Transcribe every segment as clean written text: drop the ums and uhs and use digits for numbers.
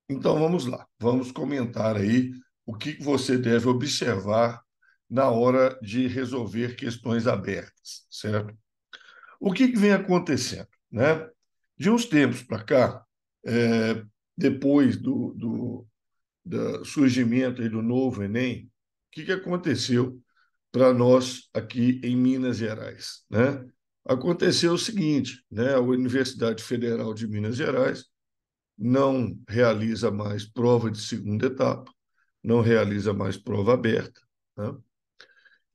Então vamos lá, vamos comentar aí o que você deve observar na hora de resolver questões abertas, certo? O que vem acontecendo, né? De uns tempos para cá, depois do surgimento aí do novo Enem, o que aconteceu para nós aqui em Minas Gerais, né? Aconteceu o seguinte, né? A Universidade Federal de Minas Gerais não realiza mais prova de segunda etapa, não realiza mais prova aberta, né?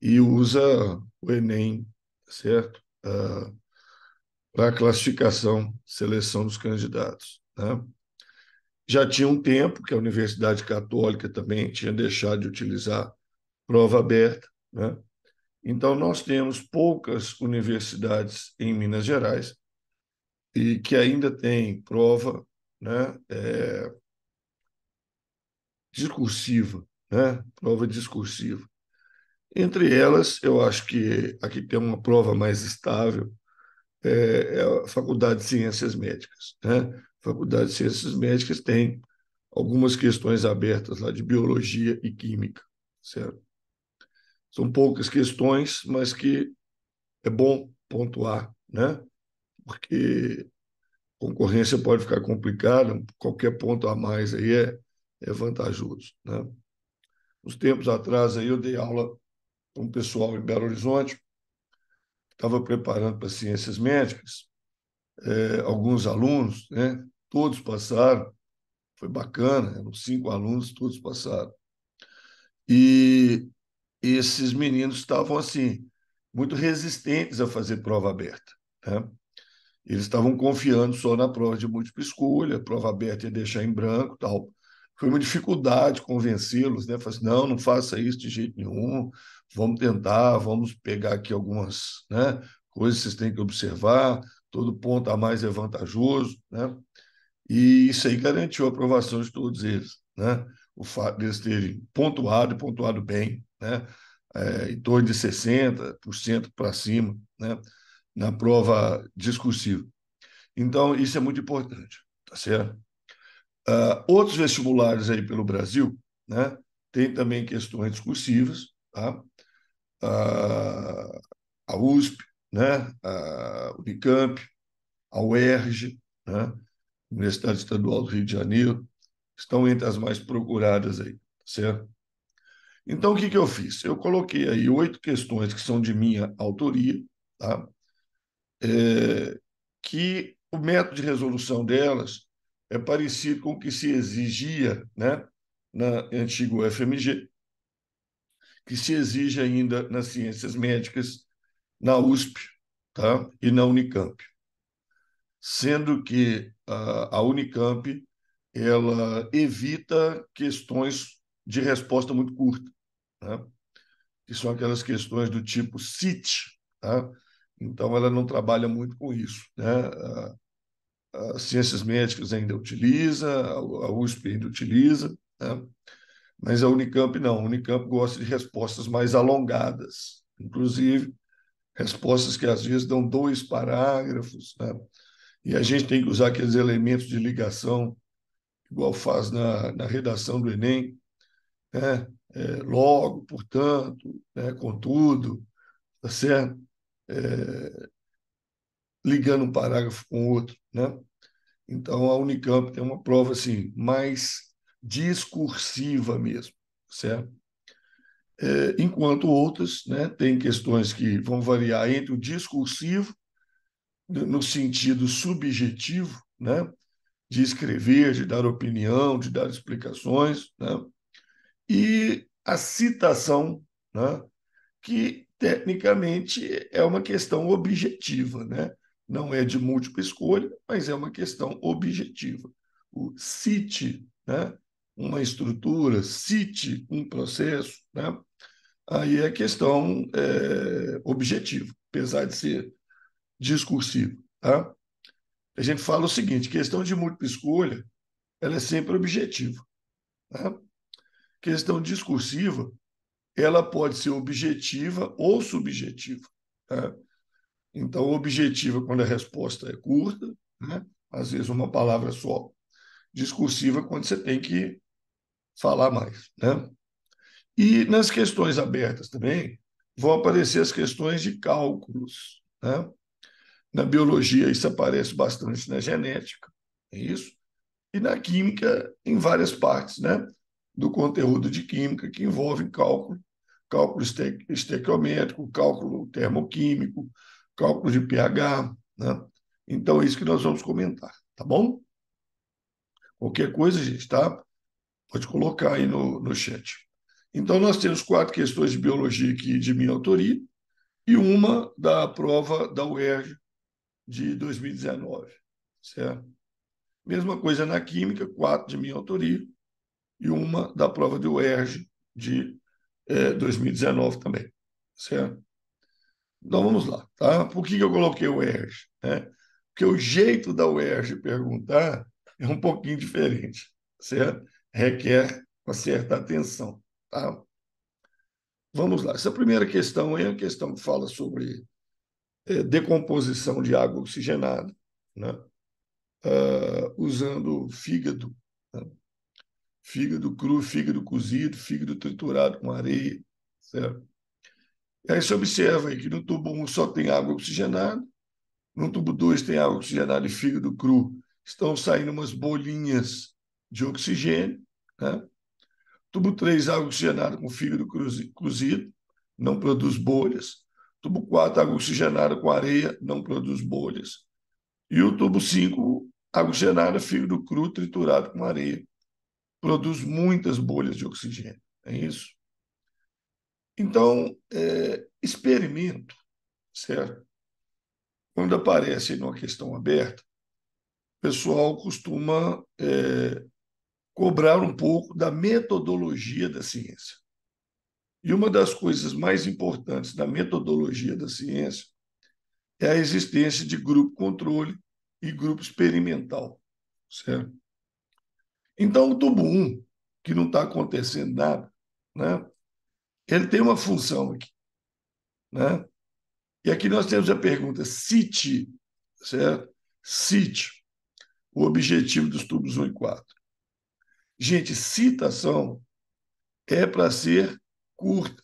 E usa o Enem, certo? Para a classificação, seleção dos candidatos, né? Já tinha um tempo que a Universidade Católica também tinha deixado de utilizar prova aberta, né? Então, nós temos poucas universidades em Minas Gerais e que ainda têm prova, né, discursiva, né? Prova discursiva. Entre elas, eu acho que aqui tem uma prova mais estável, é a Faculdade de Ciências Médicas, né? A Faculdade de Ciências Médicas tem algumas questões abertas lá de biologia e química, certo? São poucas questões, mas que é bom pontuar, né? Porque a concorrência pode ficar complicada, qualquer ponto a mais aí é vantajoso, né? Uns tempos atrás aí eu dei aula para um pessoal em Belo Horizonte, estava preparando para ciências médicas, alguns alunos, né? Todos passaram, foi bacana, eram 5 alunos, todos passaram. E esses meninos estavam assim muito resistentes a fazer prova aberta, né? Eles estavam confiando só na prova de múltipla escolha, a prova aberta ia deixar em branco, tal. Foi uma dificuldade convencê-los, né? Falei assim, não, não faça isso de jeito nenhum. Vamos tentar, vamos pegar aqui algumas, né, coisas que vocês têm que observar. Todo ponto a mais é vantajoso, né? E isso aí garantiu a aprovação de todos eles, né? O fato deles terem pontuado e pontuado bem, né? Em torno de 60% para cima, né? Na prova discursiva. Então, isso é muito importante, tá certo? Outros vestibulares aí pelo Brasil, né? Tem também questões discursivas, tá? Uh, a USP, né? A Unicamp, a UERJ, né? Universidade Estadual do Rio de Janeiro, estão entre as mais procuradas aí, tá certo? Então, o que eu fiz? Eu coloquei aí 8 questões que são de minha autoria, tá? É, que o método de resolução delas é parecido com o que se exigia, né, na antiga UFMG, que se exige ainda nas ciências médicas na USP, tá? E na Unicamp, sendo que a Unicamp ela evita questões de resposta muito curta, né? Que são aquelas questões do tipo CIT, tá? Então ela não trabalha muito com isso, né? As ciências médicas ainda utiliza, a USP ainda utiliza, né? Mas a Unicamp não. A Unicamp gosta de respostas mais alongadas, inclusive respostas que às vezes dão 2 parágrafos, né? E a gente tem que usar aqueles elementos de ligação, igual faz na redação do Enem, né? Logo, portanto, né? Contudo, tá certo? É, ligando um parágrafo com o outro, né? Então, a Unicamp tem uma prova assim, mais discursiva mesmo, certo? Enquanto outras, né, tem questões que vão variar entre o discursivo, no sentido subjetivo, né, de escrever, de dar opinião, de dar explicações, né, e a citação, né, que tecnicamente é uma questão objetiva, né? Não é de múltipla escolha, mas é uma questão objetiva. O cite, né? Uma estrutura, cite um processo, né? Aí é questão objetiva, apesar de ser discursivo, tá? A gente fala o seguinte: questão de múltipla escolha, ela é sempre objetiva, tá? Questão discursiva, ela pode ser objetiva ou subjetiva, tá? Então, objetiva quando a resposta é curta, né? Às vezes uma palavra só, discursiva quando você tem que falar mais, né? E nas questões abertas também vão aparecer as questões de cálculos, né? Na biologia isso aparece bastante na genética, é isso? E na química em várias partes, né? Do conteúdo de química que envolve cálculo, cálculo estequiométrico, cálculo termoquímico, cálculo de pH, né? Então é isso que nós vamos comentar, tá bom? Qualquer coisa, gente, tá? Pode colocar aí no chat. Então, nós temos 4 questões de biologia aqui de minha autoria e uma da prova da UERJ de 2019, certo? Mesma coisa na química, 4 de minha autoria e uma da prova do UERJ de 2019 também, certo? Então, vamos lá, tá? Por que eu coloquei o UERJ? Né? Porque o jeito da UERJ perguntar é um pouquinho diferente, certo? Requer uma certa atenção, tá? Vamos lá. Essa primeira questão é a questão que fala sobre decomposição de água oxigenada, né? Usando fígado, né? Fígado cru, fígado cozido, fígado triturado com areia, certo? E aí você observa aí que no tubo 1 só tem água oxigenada, no tubo 2 tem água oxigenada e fígado cru. Estão saindo umas bolinhas de oxigênio, né? Tubo 3, água oxigenada com fígado cozido, não produz bolhas. Tubo 4, água oxigenada com areia, não produz bolhas. E o tubo 5, água oxigenada, fígado cru, triturado com areia, produz muitas bolhas de oxigênio. É isso? Então, experimento, certo? Quando aparece numa questão aberta, o pessoal costuma cobrar um pouco da metodologia da ciência. E uma das coisas mais importantes da metodologia da ciência é a existência de grupo controle e grupo experimental, certo? Então, o tubo 1, que não está acontecendo nada, né? Ele tem uma função aqui, né? E aqui nós temos a pergunta: cite, certo? Cite o objetivo dos tubos 1 e 4. Gente, citação é para ser curta,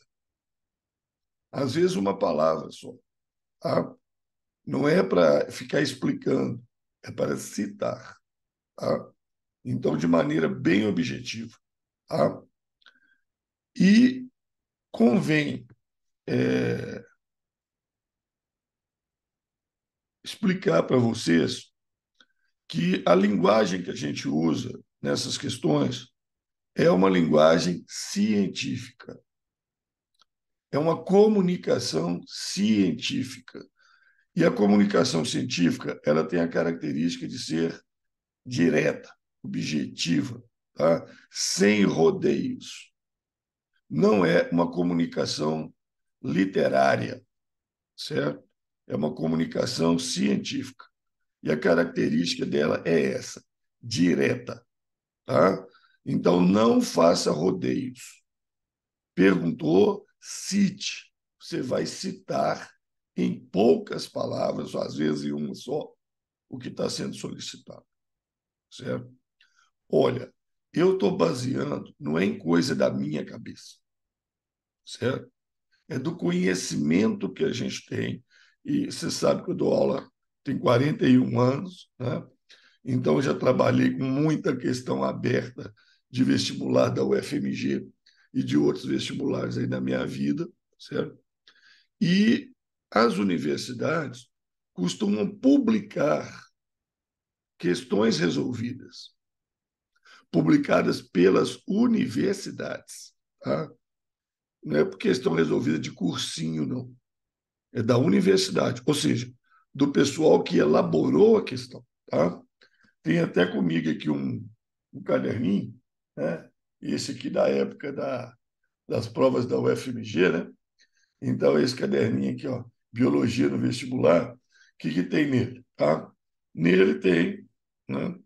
às vezes uma palavra só, tá? Não é para ficar explicando, é para citar, tá? Então, de maneira bem objetiva, tá? E convém explicar para vocês que a linguagem que a gente usa nessas questões é uma linguagem científica, é uma comunicação científica. E a comunicação científica, ela tem a característica de ser direta, objetiva, tá? Sem rodeios. Não é uma comunicação literária, certo? É uma comunicação científica. E a característica dela é essa, direta, tá? Então, não faça rodeios. Perguntou, cite. Você vai citar em poucas palavras, ou às vezes em uma só, o que está sendo solicitado, certo? Olha, eu estou baseando, não é em coisa da minha cabeça, certo? É do conhecimento que a gente tem. E você sabe que eu dou aula tem 41 anos, né? Então eu já trabalhei com muita questão aberta de vestibular da UFMG e de outros vestibulares aí na minha vida, certo? E as universidades costumam publicar questões resolvidas, publicadas pelas universidades, tá? Não é por questão resolvida de cursinho, não. É da universidade, ou seja, do pessoal que elaborou a questão, tá? Tem até comigo aqui um caderninho, né? Esse aqui da época das provas da UFMG, né? Então, esse caderninho aqui, ó, Biologia no Vestibular, o que tem nele? Tá? Nele tem, né,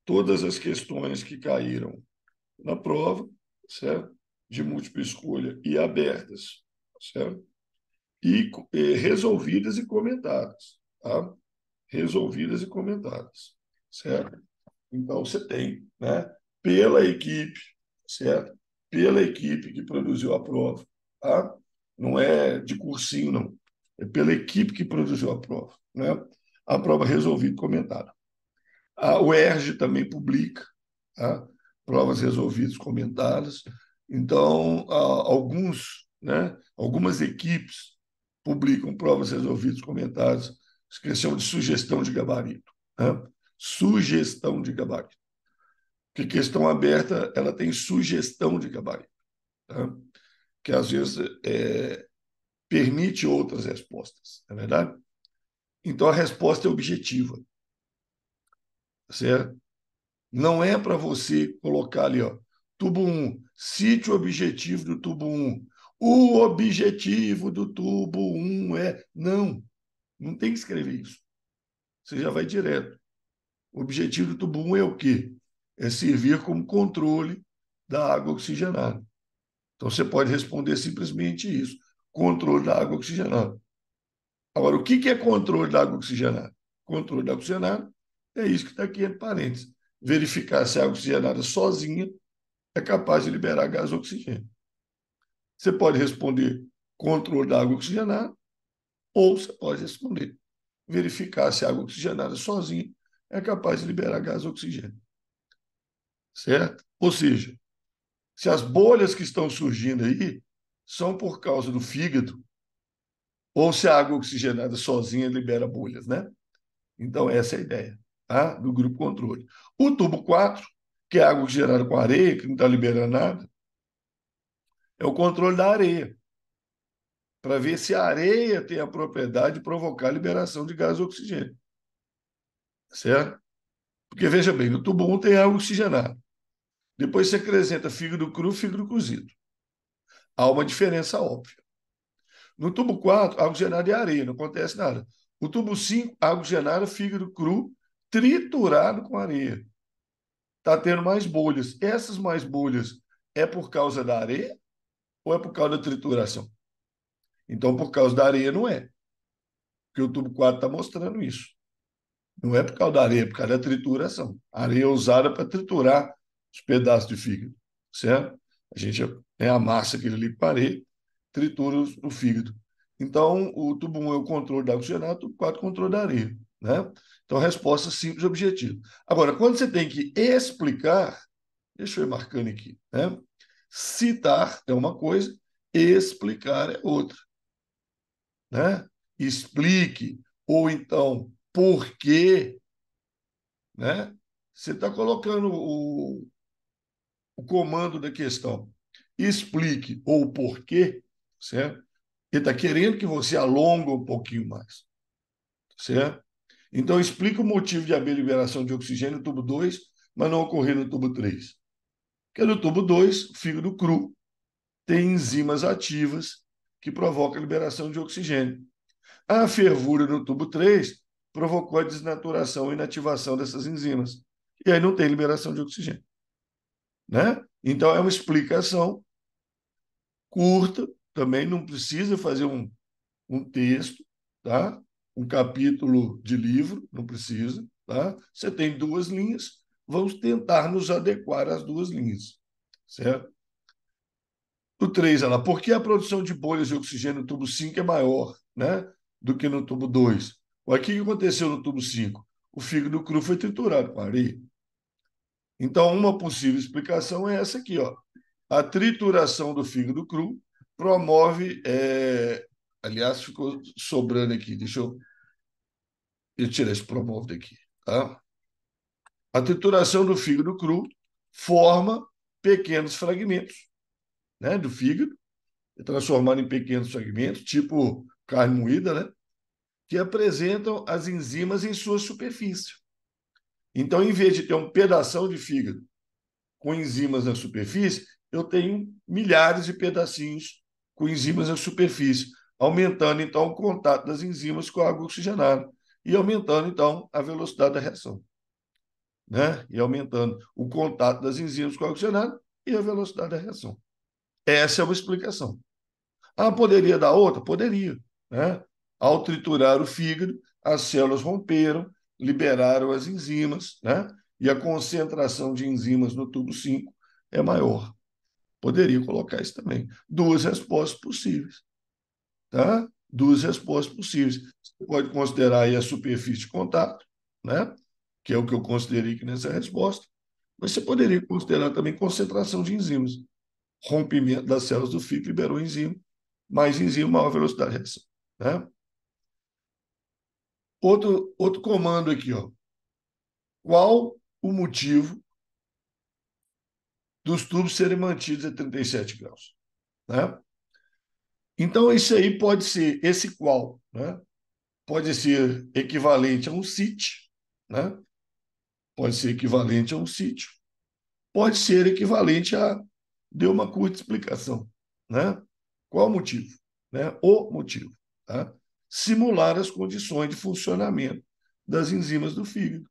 todas as questões que caíram na prova, certo? De múltipla escolha e abertas, certo? E resolvidas e comentadas, tá? Resolvidas e comentadas, certo? Então, você tem, né, pela equipe, certo? Pela equipe que produziu a prova, tá? Não é de cursinho, não. É pela equipe que produziu a prova, né? A prova resolvida e comentada. A UERJ também publica, tá? Provas resolvidas comentadas. Então, alguns, né, algumas equipes publicam provas resolvidas comentadas, que chamam de sugestão de gabarito. Né? Sugestão de gabarito. Porque questão aberta ela tem sugestão de gabarito, tá? Que às vezes permite outras respostas, não é verdade? Então, a resposta é objetiva, certo? Não é para você colocar ali, ó, tubo 1, cite o objetivo do tubo 1. O objetivo do tubo 1 é. Não, não tem que escrever isso. Você já vai direto. O objetivo do tubo 1 é o quê? É servir como controle da água oxigenada. Então, você pode responder simplesmente isso: controle da água oxigenada. Agora, o que é controle da água oxigenada? Controle da água oxigenada é isso que está aqui entre parênteses. Verificar se a água oxigenada sozinha é capaz de liberar gás oxigênio. Você pode responder controle da água oxigenada, ou você pode responder verificar se a água oxigenada sozinha é capaz de liberar gás oxigênio. Certo? Ou seja, se as bolhas que estão surgindo aí são por causa do fígado, ou se a água oxigenada sozinha libera bolhas, né? Então, essa é a ideia, tá? Do grupo controle. O tubo 4, que é água oxigenada com areia, que não está liberando nada, é o controle da areia, para ver se a areia tem a propriedade de provocar a liberação de gás oxigênio. Certo? Porque, veja bem, no tubo 1 tem água oxigenada. Depois você acrescenta fígado cru, fígado cozido. Há uma diferença óbvia. No tubo 4, água oxigenada é areia, não acontece nada. O tubo 5, água oxigenada, fígado cru, triturado com areia. Está tendo mais bolhas. Essas mais bolhas é por causa da areia ou é por causa da trituração? Então, por causa da areia, não é. Porque o tubo 4 está mostrando isso. Não é por causa da areia, é por causa da trituração. A areia é usada para triturar os pedaços de fígado, certo? A gente amassa aquele ali com a areia, tritura o fígado. Então, o tubo 1 é o controle da oxigenada, o tubo 4 é o controle da areia, né? Então, resposta simples e objetiva. Agora, quando você tem que explicar, deixa eu ir marcando aqui, né? Citar é uma coisa, explicar é outra, né? Explique, ou então, por quê, né? Você está colocando o comando da questão. Explique ou porquê, certo? Ele está querendo que você alongue um pouquinho mais, certo? Então, explica o motivo de haver liberação de oxigênio no tubo 2, mas não ocorrer no tubo 3. Porque no tubo 2, o fígado cru tem enzimas ativas que provocam a liberação de oxigênio. A fervura no tubo 3 provocou a desnaturação e inativação dessas enzimas. E aí não tem liberação de oxigênio, né? Então, é uma explicação curta, também não precisa fazer um texto, tá? Um capítulo de livro, não precisa, tá? Você tem duas linhas, vamos tentar nos adequar às duas linhas, certo? O 3, ela, por que a produção de bolhas de oxigênio no tubo 5 é maior, né, do que no tubo 2? O que aconteceu no tubo 5? O fígado cru foi triturado com areia. Então, uma possível explicação é essa aqui, ó. A trituração do fígado cru promove. Aliás, ficou sobrando aqui, eu tirar esse promove daqui. Tá? A trituração do fígado cru forma pequenos fragmentos, né, do fígado, transformando em pequenos fragmentos, tipo carne moída, né, que apresentam as enzimas em sua superfície. Então, em vez de ter um pedação de fígado com enzimas na superfície, eu tenho milhares de pedacinhos com enzimas na superfície, aumentando então o contato das enzimas com a água oxigenada e aumentando então a velocidade da reação, né? E aumentando o contato das enzimas com a água oxigenada e a velocidade da reação. Essa é uma explicação. Ah, poderia dar outra? Poderia, né? Ao triturar o fígado, as células romperam, liberaram as enzimas, né? e a concentração de enzimas no tubo 5 é maior. Poderia colocar isso também. Duas respostas possíveis. Tá? Duas respostas possíveis. Você pode considerar aí a superfície de contato, né? Que é o que eu considerei aqui nessa resposta, mas você poderia considerar também concentração de enzimas. Rompimento das células do fígado liberou enzima, mais enzima, maior velocidade de reação. Né? Outro comando aqui, ó. Qual o motivo dos tubos serem mantidos a 37 graus? Né? Então, isso aí pode ser, esse qual, né? Pode ser equivalente a um CIT, né? Pode ser equivalente a um sítio, pode ser equivalente a deu uma curta explicação, né? Qual o motivo, né? O motivo, tá? Simular as condições de funcionamento das enzimas do fígado,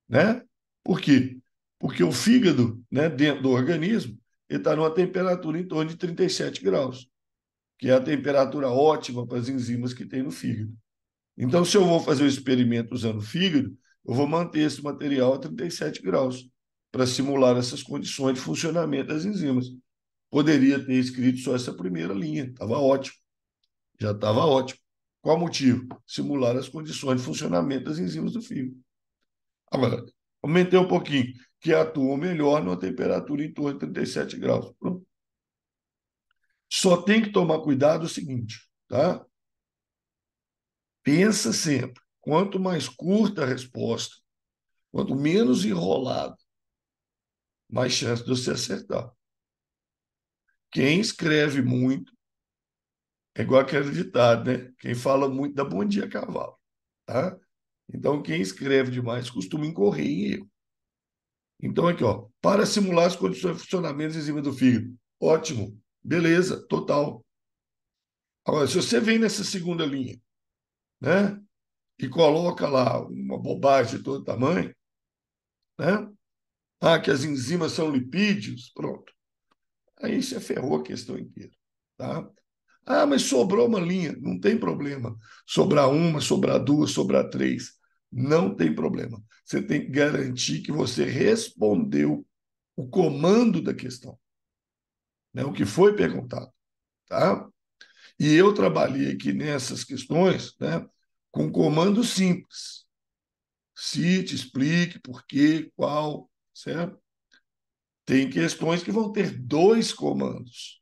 né? Por quê? Porque o fígado, né, dentro do organismo, ele está numa temperatura em torno de 37 graus, que é a temperatura ótima para as enzimas que tem no fígado. Então, se eu vou fazer o experimento usando o fígado, eu vou manter esse material a 37 graus para simular essas condições de funcionamento das enzimas. Poderia ter escrito só essa primeira linha, estava ótimo, já estava ótimo. Qual o motivo? Simular as condições de funcionamento das enzimas do fígado. Agora, aumentei um pouquinho, que atuam melhor numa temperatura em torno de 37 graus. Pronto. Só tem que tomar cuidado o seguinte, tá? Pensa sempre, quanto mais curta a resposta, quanto menos enrolado, mais chance de você acertar. Quem escreve muito é igual aquele ditado, né? Quem fala muito dá bom dia a cavalo, tá? Então, quem escreve demais costuma incorrer em erro. Então, aqui, ó, para simular as condições de funcionamento em cima do fígado. Ótimo, beleza, total. Agora, se você vem nessa segunda linha, né? E coloca lá uma bobagem de todo tamanho, né? Ah, que as enzimas são lipídios, pronto. Aí você ferrou a questão inteira, tá? Ah, mas sobrou uma linha, não tem problema. Sobrar uma, sobrar duas, sobrar três, não tem problema. Você tem que garantir que você respondeu o comando da questão, né? O que foi perguntado, tá? E eu trabalhei aqui nessas questões, né, com comando simples. Cite, explique, por quê, qual, certo? Tem questões que vão ter dois comandos.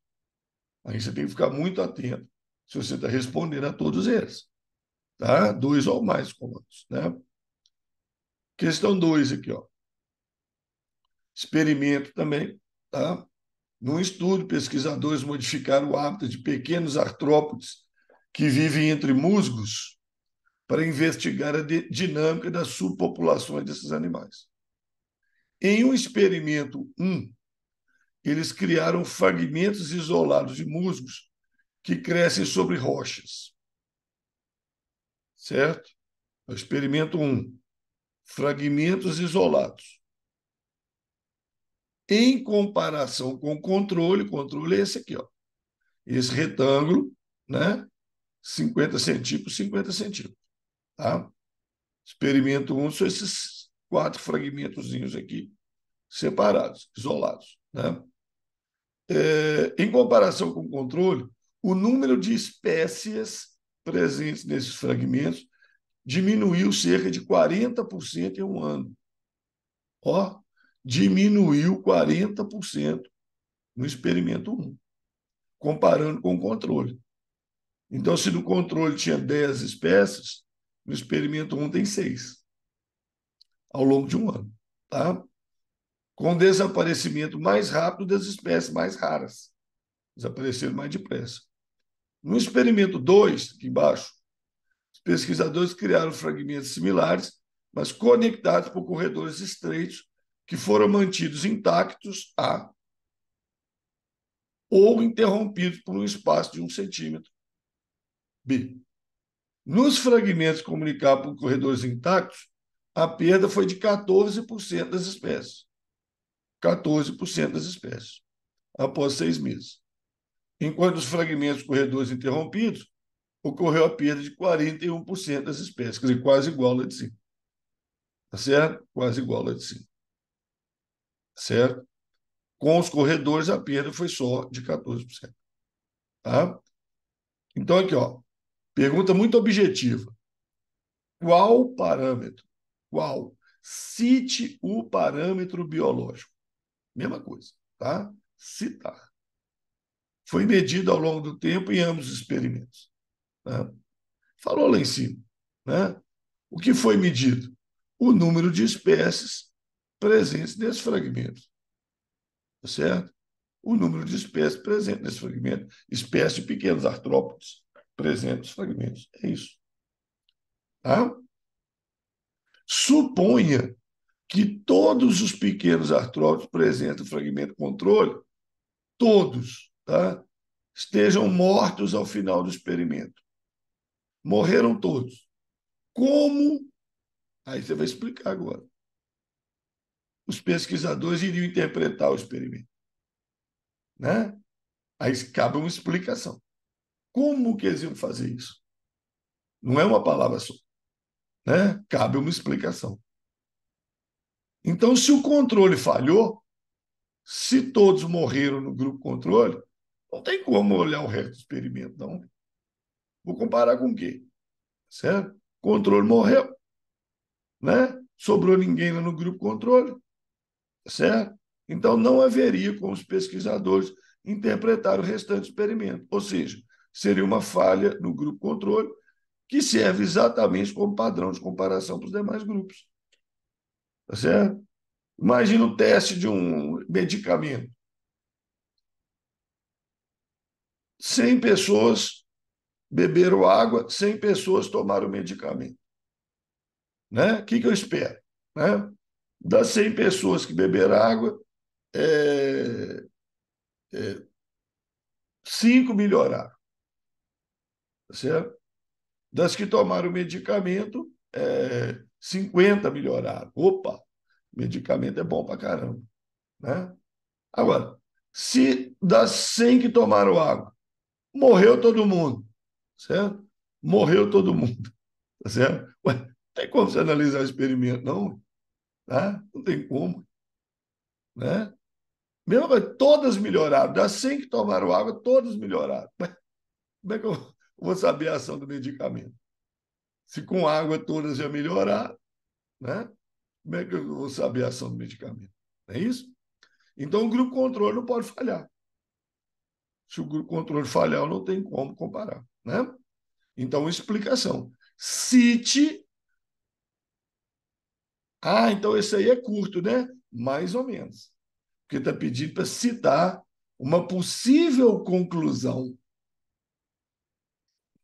Aí você tem que ficar muito atento se você está respondendo a todos eles. Tá? Dois ou mais comandos. Né? Questão 2 aqui. Ó. Experimento também. Tá? Num estudo, pesquisadores modificaram o hábito de pequenos artrópodes que vivem entre musgos para investigar a dinâmica das subpopulações desses animais. Em um experimento 1, eles criaram fragmentos isolados de musgos que crescem sobre rochas. Certo? O experimento 1, fragmentos isolados. Em comparação com o controle é esse aqui, ó. Esse retângulo, né? 50 centímetros, 50 centímetros. Tá? Experimento 1 são esses quatro fragmentozinhos aqui, separados, isolados. Né? Em comparação com o controle, o número de espécies presentes nesses fragmentos diminuiu cerca de 40% em um ano. Ó, diminuiu 40% no experimento 1, comparando com o controle. Então, se no controle tinha 10 espécies, no experimento 1 tem 6, ao longo de um ano. Tá? Com desaparecimento mais rápido das espécies mais raras. Desapareceram mais depressa. No experimento 2, aqui embaixo, os pesquisadores criaram fragmentos similares, mas conectados por corredores estreitos, que foram mantidos intactos ou interrompidos por um espaço de 1 centímetro. B. Nos fragmentos comunicados por corredores intactos, a perda foi de 14% das espécies. 14% das espécies, após 6 meses. Enquanto os fragmentos corredores interrompidos, ocorreu a perda de 41% das espécies, quer dizer, quase igual a de cima. tá certo? Quase igual a de cima, certo? Com os corredores, a perda foi só de 14%. Tá? Então, aqui, ó, pergunta muito objetiva. Qual parâmetro? Qual? Cite o parâmetro biológico. Mesma coisa, tá? Citar. Foi medido ao longo do tempo em ambos os experimentos. Né? Falou lá em cima. Né? O que foi medido? O número de espécies presentes nesse fragmento. Tá certo? O número de espécies presentes nesse fragmento, espécies de pequenos artrópodes presentes nos fragmentos. É isso. Tá? Suponha que todos os pequenos artrópodes presentes no fragmento controle, todos, tá, estejam mortos ao final do experimento. Morreram todos. Como? Aí você vai explicar agora. Os pesquisadores iriam interpretar o experimento. Né? Aí cabe uma explicação. Como que eles iam fazer isso? Não é uma palavra só. Né? Cabe uma explicação. Então, se o controle falhou, se todos morreram no grupo controle, não tem como olhar o resto do experimento, não. Vou comparar com o quê? Certo? O controle morreu, né? Sobrou ninguém lá no grupo controle, certo? Então, não haveria como os pesquisadores interpretar o restante do experimento. Ou seja, seria uma falha no grupo controle que serve exatamente como padrão de comparação para os demais grupos. Tá certo? Imagina o teste de um medicamento. 100 pessoas beberam água, 100 pessoas tomaram o medicamento. Né? O que eu espero? Né? Das 100 pessoas que beberam água, 5 melhoraram. Tá certo? Das que tomaram o medicamento, 50 melhoraram. Opa, medicamento é bom para caramba. Né? Agora, se das 100 que tomaram água, morreu todo mundo, certo? Morreu todo mundo, tá certo? Ué, não tem como você analisar o experimento, não, tá? Não tem como, né? Mesma coisa, todas melhoraram. Das 100 que tomaram água, todas melhoraram. Mas como é que eu vou saber a ação do medicamento? Se com água todas já melhoraram, né? Como é que eu vou saber a ação do medicamento? Não é isso? Então, o grupo controle não pode falhar. Se o grupo controle falhar, não tem como comparar, né? Então, explicação. Cite. Ah, então esse aí é curto, né? Mais ou menos. Porque está pedindo para citar uma possível conclusão,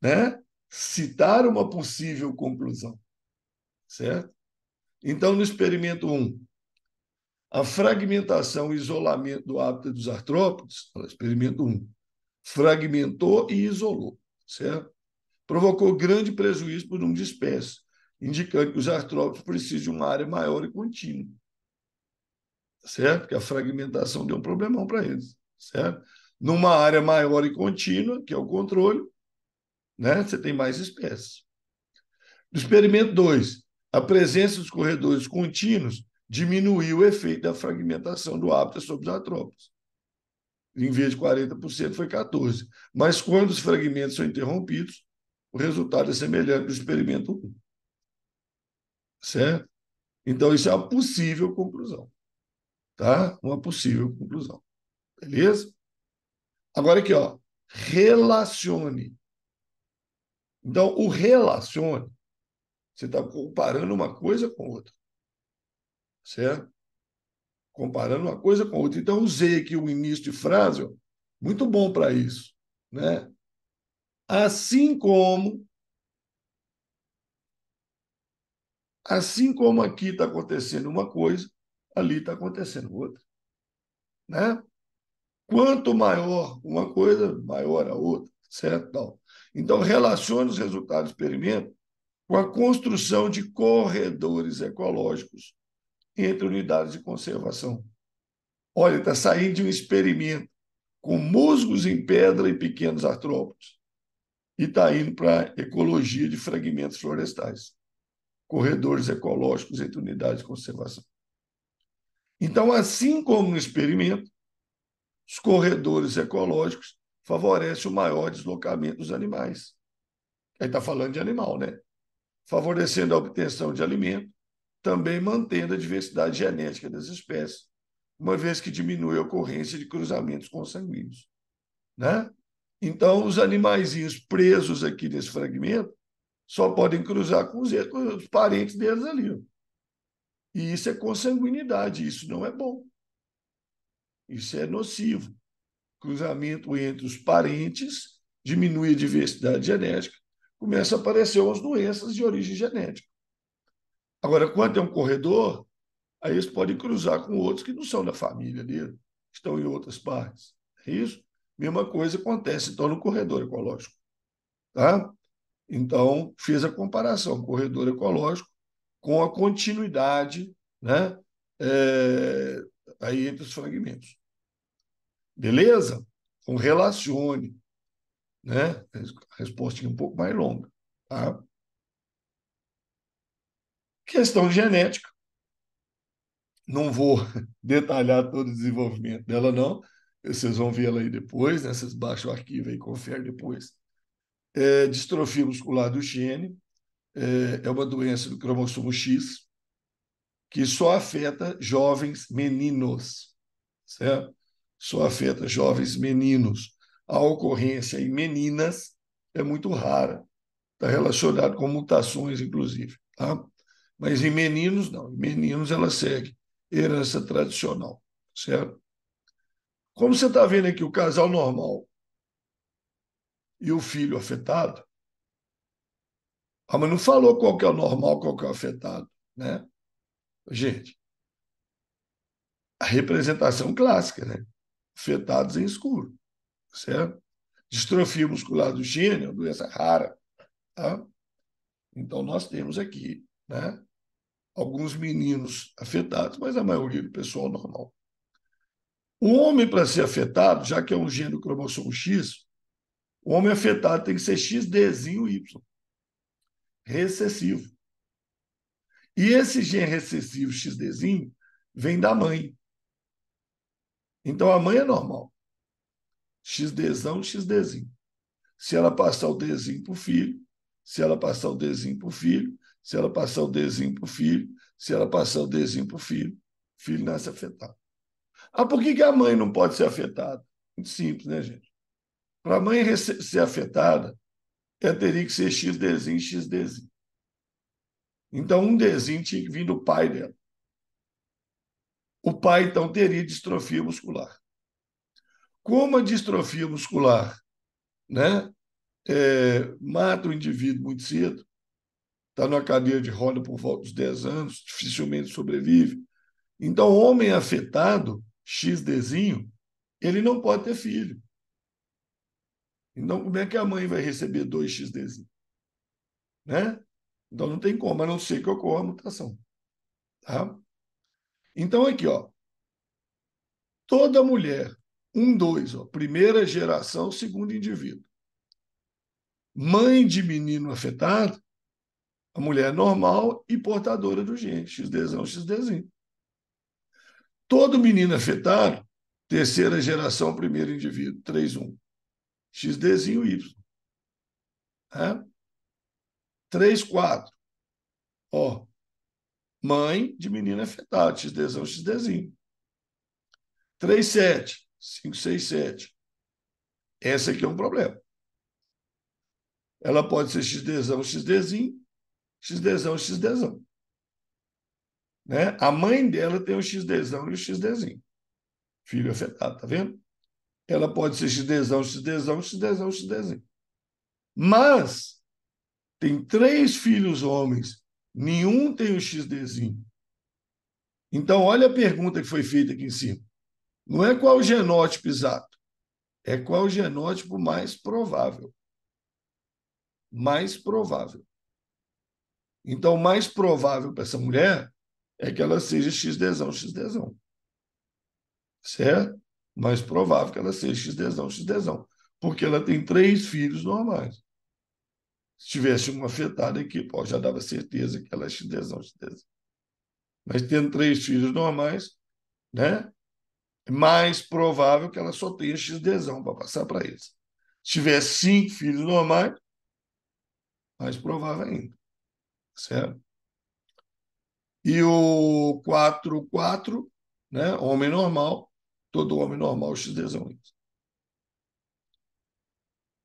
né? Citar uma possível conclusão, certo? Então, no experimento 1, a fragmentação e isolamento do hábitat dos artrópodes, experimento 1, fragmentou e isolou, certo? Provocou grande prejuízo para o número de espécies, indicando que os artrópodes precisam de uma área maior e contínua, certo? Que a fragmentação deu um problemão para eles, certo? Numa área maior e contínua, que é o controle, né? Você tem mais espécies. No experimento 2, a presença dos corredores contínuos diminuiu o efeito da fragmentação do hábitat sobre os artrópodes. Em vez de 40%, foi 14%. Mas quando os fragmentos são interrompidos, o resultado é semelhante ao experimento 1. Certo? Então, isso é uma possível conclusão. Tá? Uma possível conclusão. Beleza? Agora aqui, ó. Relacione. Então, o relacione, você está comparando uma coisa com outra. Certo? Comparando uma coisa com outra. Então, usei aqui o início de frase, ó, muito bom para isso. Né? Assim como aqui está acontecendo uma coisa, ali está acontecendo outra. Né? Quanto maior uma coisa, maior a outra, certo? Não. Então, relacione os resultados do experimento com a construção de corredores ecológicos entre unidades de conservação. Olha, está saindo de um experimento com musgos em pedra e pequenos artrópodes e está indo para a ecologia de fragmentos florestais. corredores ecológicos entre unidades de conservação. Então, assim como no experimento, os corredores ecológicos favorecem o maior deslocamento dos animais. Aí está falando de animal, né? Favorecendo a obtenção de alimento, também mantendo a diversidade genética das espécies, uma vez que diminui a ocorrência de cruzamentos consanguíneos, né? Então, os animaizinhos presos aqui nesse fragmento só podem cruzar com os parentes deles ali. Ó. E isso é consanguinidade, isso não é bom. Isso é nocivo. Cruzamento entre os parentes diminui a diversidade genética, começa a aparecer umas doenças de origem genética. Agora, quando é um corredor, aí eles podem cruzar com outros que não são da família dele, estão em outras partes. É isso? Mesma coisa acontece, então, no corredor ecológico. Tá? Então, fez a comparação, corredor ecológico com a continuidade, né? Aí entre os fragmentos. Beleza? Então, relacione, né? A resposta é um pouco mais longa. Tá? Questão genética. Não vou detalhar todo o desenvolvimento dela, não. Vocês vão ver ela aí depois, né? Vocês baixam o arquivo e conferem depois. Distrofia muscular do gene é uma doença do cromossomo X que só afeta jovens meninos, certo? Só afeta jovens meninos. A ocorrência em meninas é muito rara. Está relacionado com mutações, inclusive. Tá? Mas em meninos, não. Em meninos, ela segue herança tradicional, certo? Como você está vendo aqui o casal normal e o filho afetado, mas não falou qual que é o normal, qual que é o afetado, né? Gente, a representação clássica, né? Afetados em escuro, certo? Distrofia muscular do gênio, é uma doença rara, tá? Então, nós temos aqui, né? Alguns meninos afetados, mas a maioria do pessoal normal. O homem, para ser afetado, já que é um gene do cromossomo X, o homem afetado tem que ser XDzinho Y, recessivo. E esse gene recessivo XDzinho vem da mãe. Então a mãe é normal. XDzão, XDzinho. Se ela passar o Dzinho para o filho, se ela passar o Dzinho para o filho, se ela passar o Dzinho para o filho, se ela passar o Dzinho para o filho nasce afetado. Ah, por que a mãe não pode ser afetada? Muito simples, né, gente? Para a mãe ser afetada, ela teria que ser XDzinho, XDzinho. Então, um Dzinho tinha que vir do pai dela. O pai, então, teria distrofia muscular. Como a distrofia muscular, né, mata o indivíduo muito cedo, está numa cadeira de roda por volta dos 10 anos, dificilmente sobrevive. Então, homem afetado, XDzinho, ele não pode ter filho. Então, como é que a mãe vai receber 2XDzinho? Né? Então, não tem como, a não ser que ocorra a mutação. Tá? Então, aqui, ó, toda mulher, 2, ó, primeira geração, segundo indivíduo. Mãe de menino afetado, a mulher normal e portadora do gene, XDzão, XDzinho. Todo menino afetado, terceira geração, primeiro indivíduo, 3-1. XDzinho Y. Né? 3-4. Ó, mãe de menino afetado, XDzão, XDzinho. 3-7. 5-6-7. Essa aqui é um problema. Ela pode ser XDzão, XDzinho, XDzão, XDzão. Né? A mãe dela tem o XDzão e o XDzinho. Filho afetado, tá vendo? Ela pode ser XDzão, XDzão, XDzão, XDzinho. Mas tem 3 filhos homens, nenhum tem o XDzinho. Então, olha a pergunta que foi feita aqui em cima. Não é qual o genótipo exato, é qual o genótipo mais provável. Mais provável. Então, o mais provável para essa mulher é que ela seja XDzão, XDzão. Certo? Mais provável que ela seja XDzão, XDzão. Porque ela tem 3 filhos normais. Se tivesse uma afetada aqui, pô, já dava certeza que ela é XDzão, XDzão. Mas tendo 3 filhos normais, né? É mais provável que ela só tenha XDzão para passar para eles. Se tiver 5 filhos normais, mais provável ainda, certo? E o 4, né? Homem normal, todo homem normal, XDzão.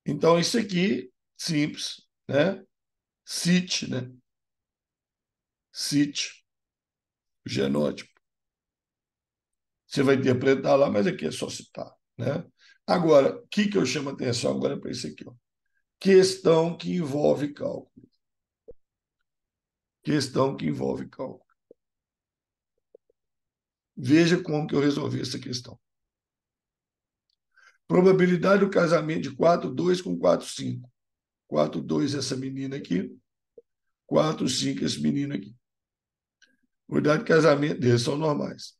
Então, isso aqui, simples, né? CIT, né? CIT, o genótipo. Você vai interpretar lá, mas aqui é só citar, né? Agora, o que eu chamo a atenção agora para isso aqui? Ó? Questão que envolve cálculo. Questão que envolve cálculo. Veja como que eu resolvi essa questão. Probabilidade do casamento de 4,2 com 4,5. 4,2 essa menina aqui, 4,5 esse menino aqui. Probabilidade de casamento deles são normais.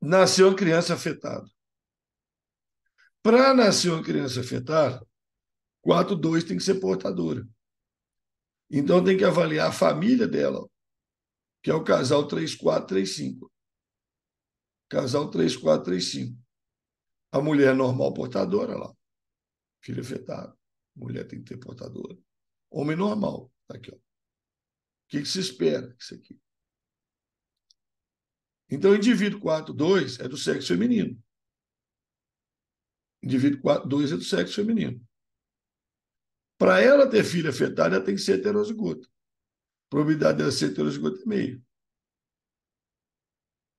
Nasceu uma criança afetada. Para nascer uma criança afetada, 4,2 tem que ser portadora. Então tem que avaliar a família dela, que é o casal 3,4, 3,5. Casal 3,4, 3,5. A mulher normal portadora lá, filho afetado. Mulher tem que ter portadora. Homem normal, tá aqui, ó. O que se espera isso aqui? Então, o indivíduo 4,2 é do sexo feminino. O indivíduo 4,2 é do sexo feminino. Para ela ter filho afetado, ela tem que ser heterozigota. A probabilidade dela ser heterozigota é meio.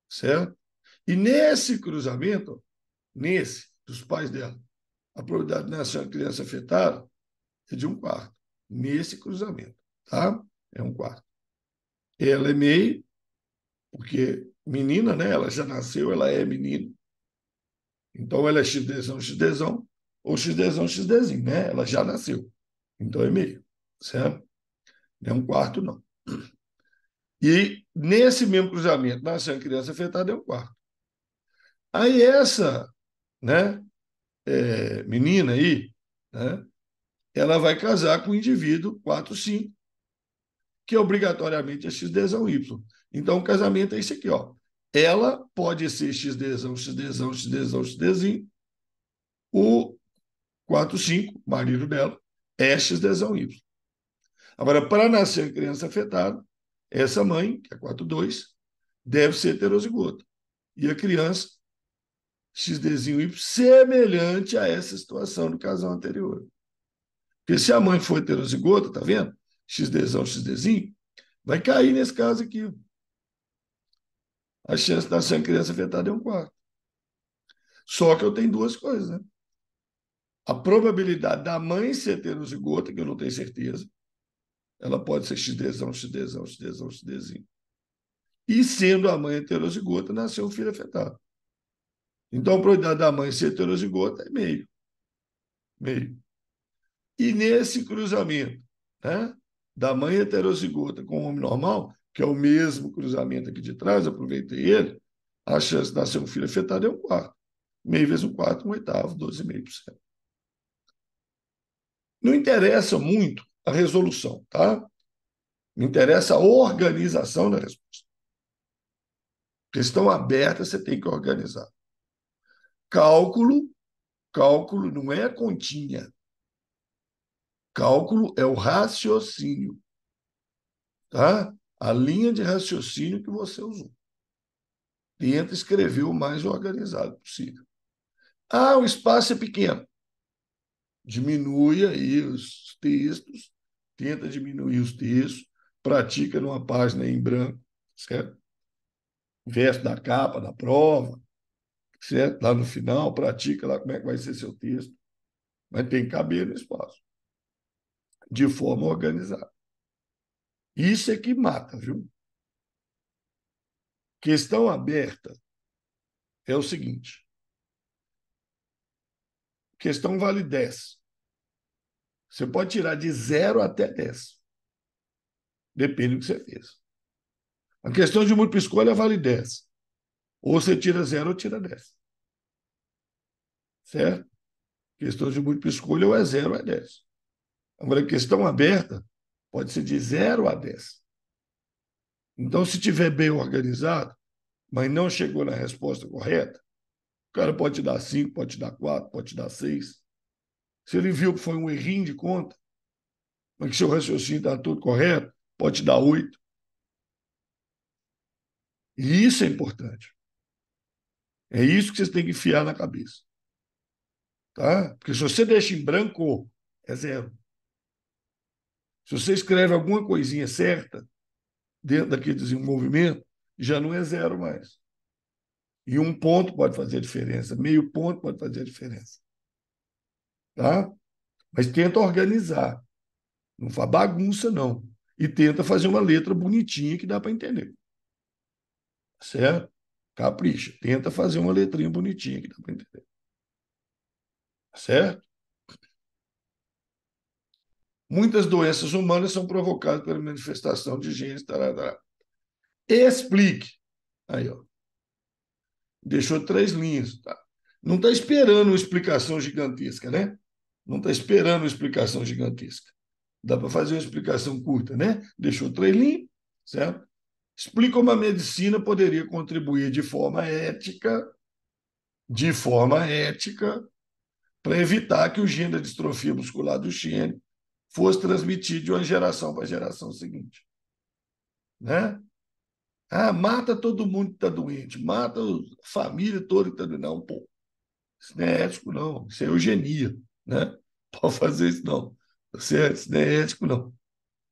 Certo? E nesse cruzamento, dos pais dela, a probabilidade de nascer uma criança afetada é de 1/4. Nesse cruzamento, tá? É 1/4. Ela é meio, porque menina, né? Ela já nasceu, ela é menina. Então ela é XDzão, XDzão, ou XDzão, XDzinho, né? Ela já nasceu. Então é meio, certo? Não é 1/4, não. E nesse mesmo cruzamento, nasceu uma criança afetada, é 1/4. Aí essa, né, menina aí, né, ela vai casar com o indivíduo 4,5, que obrigatoriamente é XDzão Y. Então o casamento é isso aqui, ó. Ela pode ser XDzão, XDzão, XDzão, XDzinho. O 4,5, marido dela, é XDzão Y. Agora, para nascer criança afetada, essa mãe, que é 4,2, deve ser heterozigota. E a criança, XDzinho Y, semelhante a essa situação do casal anterior. Porque se a mãe for heterozigota, tá vendo? XDzão, XDzinho, vai cair nesse caso aqui. A chance de nascer criança afetada é 1/4. Só que eu tenho duas coisas, né? A probabilidade da mãe ser heterozigota, que eu não tenho certeza, ela pode ser XDzão, XDzão, XDzão, XDzinho. E sendo a mãe heterozigota, nasceu um filho afetado. Então a probabilidade da mãe ser heterozigota é meio. Meio. E nesse cruzamento, né, da mãe heterozigota com o homem normal, que é o mesmo cruzamento aqui de trás, aproveitei ele, a chance de nascer um filho afetado é 1/4. Meio vezes 1/4, 1/8, 12,5%. Não interessa muito a resolução, tá? Me interessa a organização da resposta. Questão aberta, você tem que organizar. Cálculo, cálculo não é continha. Cálculo é o raciocínio, tá? A linha de raciocínio que você usou. Tenta escrever o mais organizado possível. Ah, o espaço é pequeno. Diminui aí os textos, tenta diminuir os textos, pratica numa página em branco, certo? Verso da capa, da prova, certo? Lá no final, pratica lá como é que vai ser seu texto. Mas tem que caber no espaço, de forma organizada. Isso é que mata, viu? Questão aberta é o seguinte: questão vale 10. Você pode tirar de 0 até 10. Depende do que você fez. A questão de múltipla escolha vale 10. Ou você tira 0 ou tira 10. Certo? Questão de múltipla escolha ou é 0 ou é 10. Agora, questão aberta pode ser de 0 a 10. Então, se tiver bem organizado, mas não chegou na resposta correta, o cara pode te dar 5, pode te dar 4, pode te dar 6. Se ele viu que foi um errinho de conta, mas que seu raciocínio está tudo correto, pode te dar 8. E isso é importante. É isso que vocês têm que enfiar na cabeça. Tá? Porque se você deixa em branco, é 0. Se você escreve alguma coisinha certa dentro daquele desenvolvimento, já não é 0 mais. E um ponto pode fazer a diferença, meio ponto pode fazer a diferença. Tá? Mas tenta organizar. Não faz bagunça, não. E tenta fazer uma letra bonitinha que dá para entender. Certo? Capricha. Tenta fazer uma letrinha bonitinha que dá para entender. Certo? Muitas doenças humanas são provocadas pela manifestação de genes. Tarará. Explique. Aí, ó. Deixou 3 linhas. Tá? Não está esperando uma explicação gigantesca, né? Não está esperando uma explicação gigantesca. Dá para fazer uma explicação curta, né? Deixou 3 linhas, certo? Explica como a medicina poderia contribuir de forma ética, para evitar que o gene da distrofia muscular do Duchenne fosse transmitido de uma geração para a geração seguinte. Né? Ah, mata todo mundo que está doente, mata a família toda que está doente. Não, pô, isso não é ético, não. Isso é eugenia. Né? Pode fazer isso, não. Certo? Isso não é ético, não.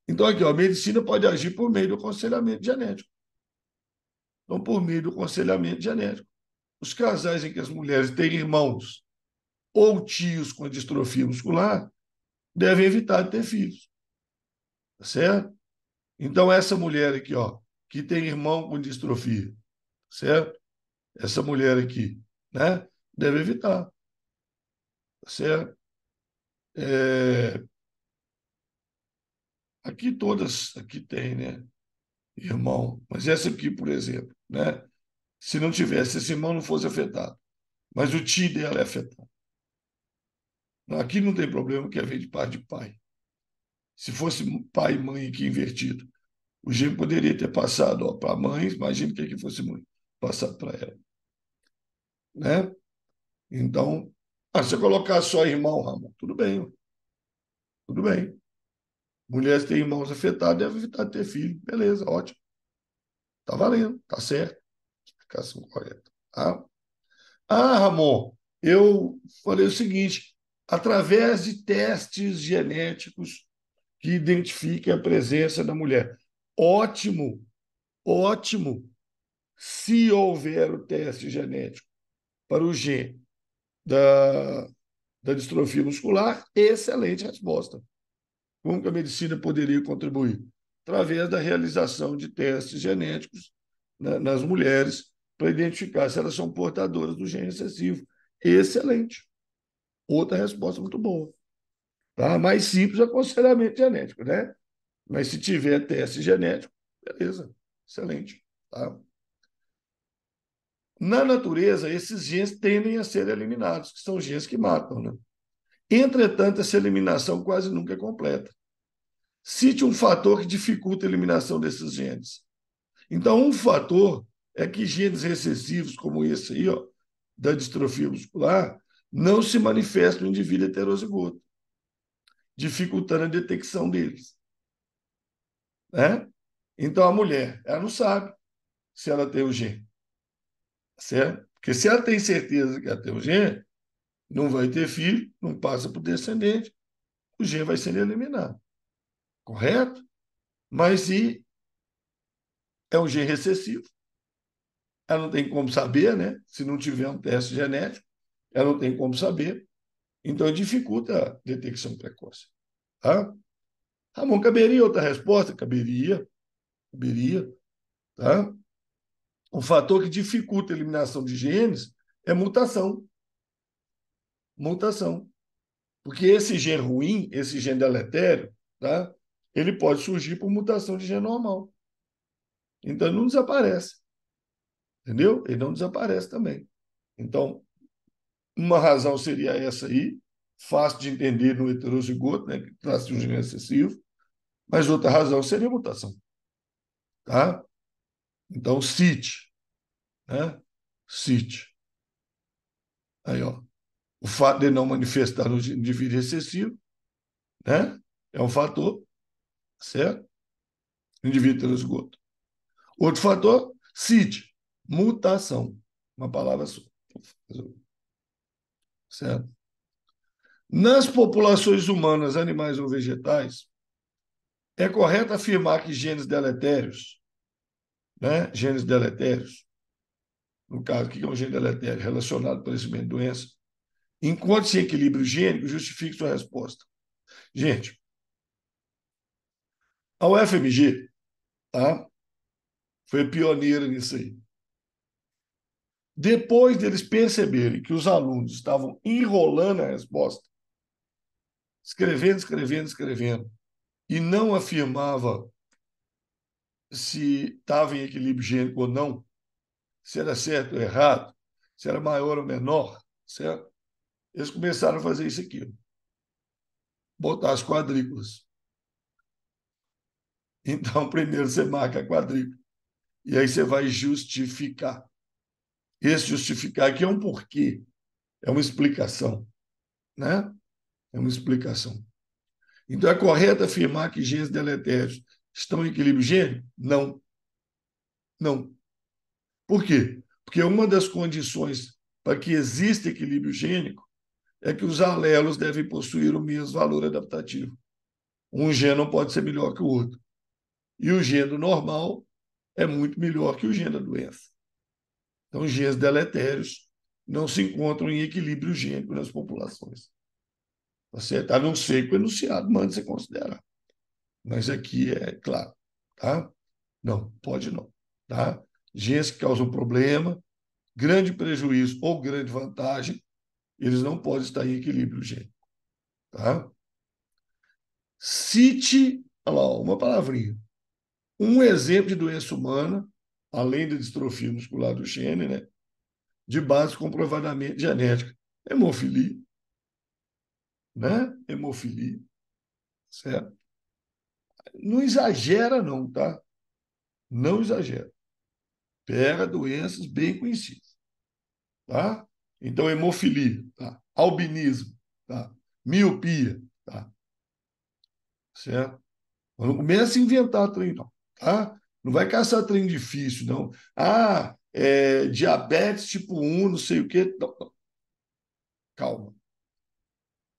Então, aqui, ó, a medicina pode agir por meio do aconselhamento genético. Então, por meio do aconselhamento genético. Os casais em que as mulheres têm irmãos ou tios com distrofia muscular devem evitar de ter filhos. Tá certo? Então, essa mulher aqui, ó, que tem irmão com distrofia, certo? Essa mulher aqui, né? Deve evitar, tá certo? É, aqui todas, aqui tem, né? Irmão. Mas essa aqui, por exemplo, né? Se não tivesse, esse irmão não fosse afetado. Mas o tio dela é afetado. Aqui não tem problema, que é ver de pai de pai. Se fosse pai e mãe aqui invertido, o gene poderia ter passado para a mãe, imagina que aqui fosse mãe, passado para ela. Né? Então, se você colocar só irmão, Ramon, tudo bem, tudo bem. Mulheres que têm irmãos afetados devem evitar de ter filho. Beleza, ótimo. Tá valendo, tá certo. Explicação correta. Ramon, eu falei o seguinte: através de testes genéticos que identifiquem a presença da mulher. Ótimo, ótimo, se houver o teste genético para o gene da distrofia muscular, excelente resposta. Como que a medicina poderia contribuir? Através da realização de testes genéticos, né, nas mulheres para identificar se elas são portadoras do gene recessivo. Excelente. Outra resposta muito boa. Tá? Mais simples, aconselhamento genético, né? Mas se tiver teste genético, beleza, excelente. Tá? Na natureza, esses genes tendem a ser eliminados, que são genes que matam. Né? Entretanto, essa eliminação quase nunca é completa. Cite um fator que dificulta a eliminação desses genes. Então, um fator é que genes recessivos, como esse aí, ó, da distrofia muscular, não se manifestam no indivíduo heterozigoto, dificultando a detecção deles. Né? Então, a mulher, ela não sabe se ela tem o gene, certo? Porque se ela tem certeza que ela tem o gene, não vai ter filho, não passa para o descendente, o gene vai ser eliminado, correto? Mas se é um gene recessivo, ela não tem como saber, né? Se não tiver um teste genético, ela não tem como saber. Então, dificulta a detecção precoce. Tá? Ramon, caberia outra resposta? Caberia, caberia. Tá? Um fator que dificulta a eliminação de genes é mutação. Mutação. Porque esse gene ruim, esse gene deletério, tá? Ele pode surgir por mutação de gene normal. Então, ele não desaparece. Entendeu? Ele não desaparece também. Então, uma razão seria essa aí, fácil de entender no heterozigoto, né, que trata de um gene recessivo, mas outra razão seria a mutação. Tá? Então, CIT, né? CIT. Aí, ó. O fato de não manifestar no indivíduo recessivo, né? É um fator, certo? Indivíduo heterozigoto. Outro fator, CIT, mutação. Uma palavra só. Certo? Nas populações humanas, animais ou vegetais, é correto afirmar que genes deletérios, né? Genes deletérios, no caso, o que é um gene deletério? Relacionado ao aparecimento de doença. Encontre-se em equilíbrio gênico, justifique sua resposta. Gente, a UFMG, tá? Foi pioneira nisso aí. Depois deles perceberem que os alunos estavam enrolando a resposta, escrevendo, e não afirmava se estava em equilíbrio gênico ou não, se era certo ou errado, se era maior ou menor, certo? Eles começaram a fazer isso aqui, botar as quadrículas. Então, primeiro você marca a quadrícula, e aí você vai justificar. Esse justificar aqui é um porquê, é uma explicação, né? É uma explicação. Então, é correto afirmar que genes deletérios estão em equilíbrio gênico? Não, não. Por quê? Porque uma das condições para que exista equilíbrio gênico é que os alelos devem possuir o mesmo valor adaptativo. Um gene não pode ser melhor que o outro. E o gene normal é muito melhor que o gene da doença. Então, os genes deletérios não se encontram em equilíbrio gênico nas populações. Tá certo? A não ser que o enunciado mande você considerar. Mas aqui é claro. Tá? Não, pode não. Tá? Genes que causam problema, grande prejuízo ou grande vantagem, eles não podem estar em equilíbrio gênico. Tá? Cite, olha lá, uma palavrinha, um exemplo de doença humana, além da distrofia muscular do gene, né, de base comprovadamente genética. Hemofilia, né? Hemofilia, certo? Não exagera não, tá? Não exagera. Pega doenças bem conhecidas, tá? Então, hemofilia, tá? Albinismo, tá? Miopia, tá? Certo? Não começa a inventar trem, não, tá? Não vai caçar trem difícil, não. Ah, diabetes tipo 1, não sei o quê. Não, não. Calma,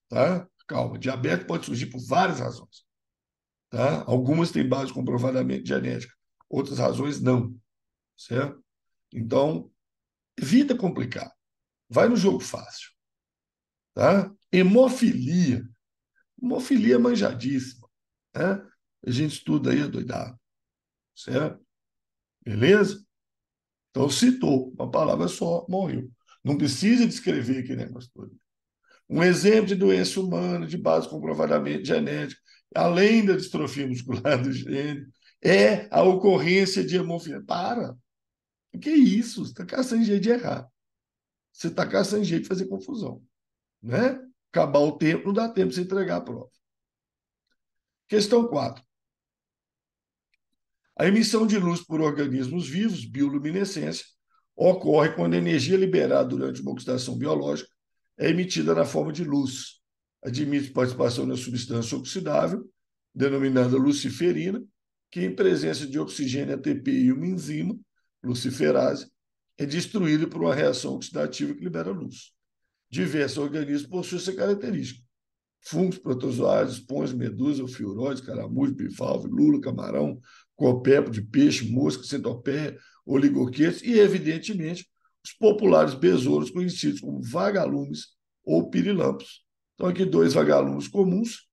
tá? Calma. Diabetes pode surgir por várias razões, tá? Algumas têm base comprovadamente genética, outras razões não, certo? Então, evita complicar. Vai no jogo fácil, tá? Hemofilia. Hemofilia é manjadíssima, né? A gente estuda aí doidado, certo? Beleza? Então, citou uma palavra só, morreu. Não precisa descrever aquele negócio todo. Um exemplo de doença humana de base comprovadamente genética, além da distrofia muscular do gene, é a ocorrência de hemofilia. Para! O que é isso? Você está caçando jeito de errar. Você está caçando jeito de fazer confusão. Né? Acabar o tempo, não dá tempo de você entregar a prova. Questão 4. A emissão de luz por organismos vivos, bioluminescência, ocorre quando a energia liberada durante uma oxidação biológica é emitida na forma de luz. Admite participação na substância oxidável, denominada luciferina, que, em presença de oxigênio ATP e uma enzima, luciferase, é destruída por uma reação oxidativa que libera luz. Diversos organismos possuem essa característica. Fungos, protozoários, esponjas, medusas, fiuróides, caramujos, bivalve, lula, camarão, copépodo de peixe, mosca, centopeia, oligoquetos e, evidentemente, os populares besouros conhecidos como vagalumes ou pirilampos. Então, aqui dois vagalumes comuns.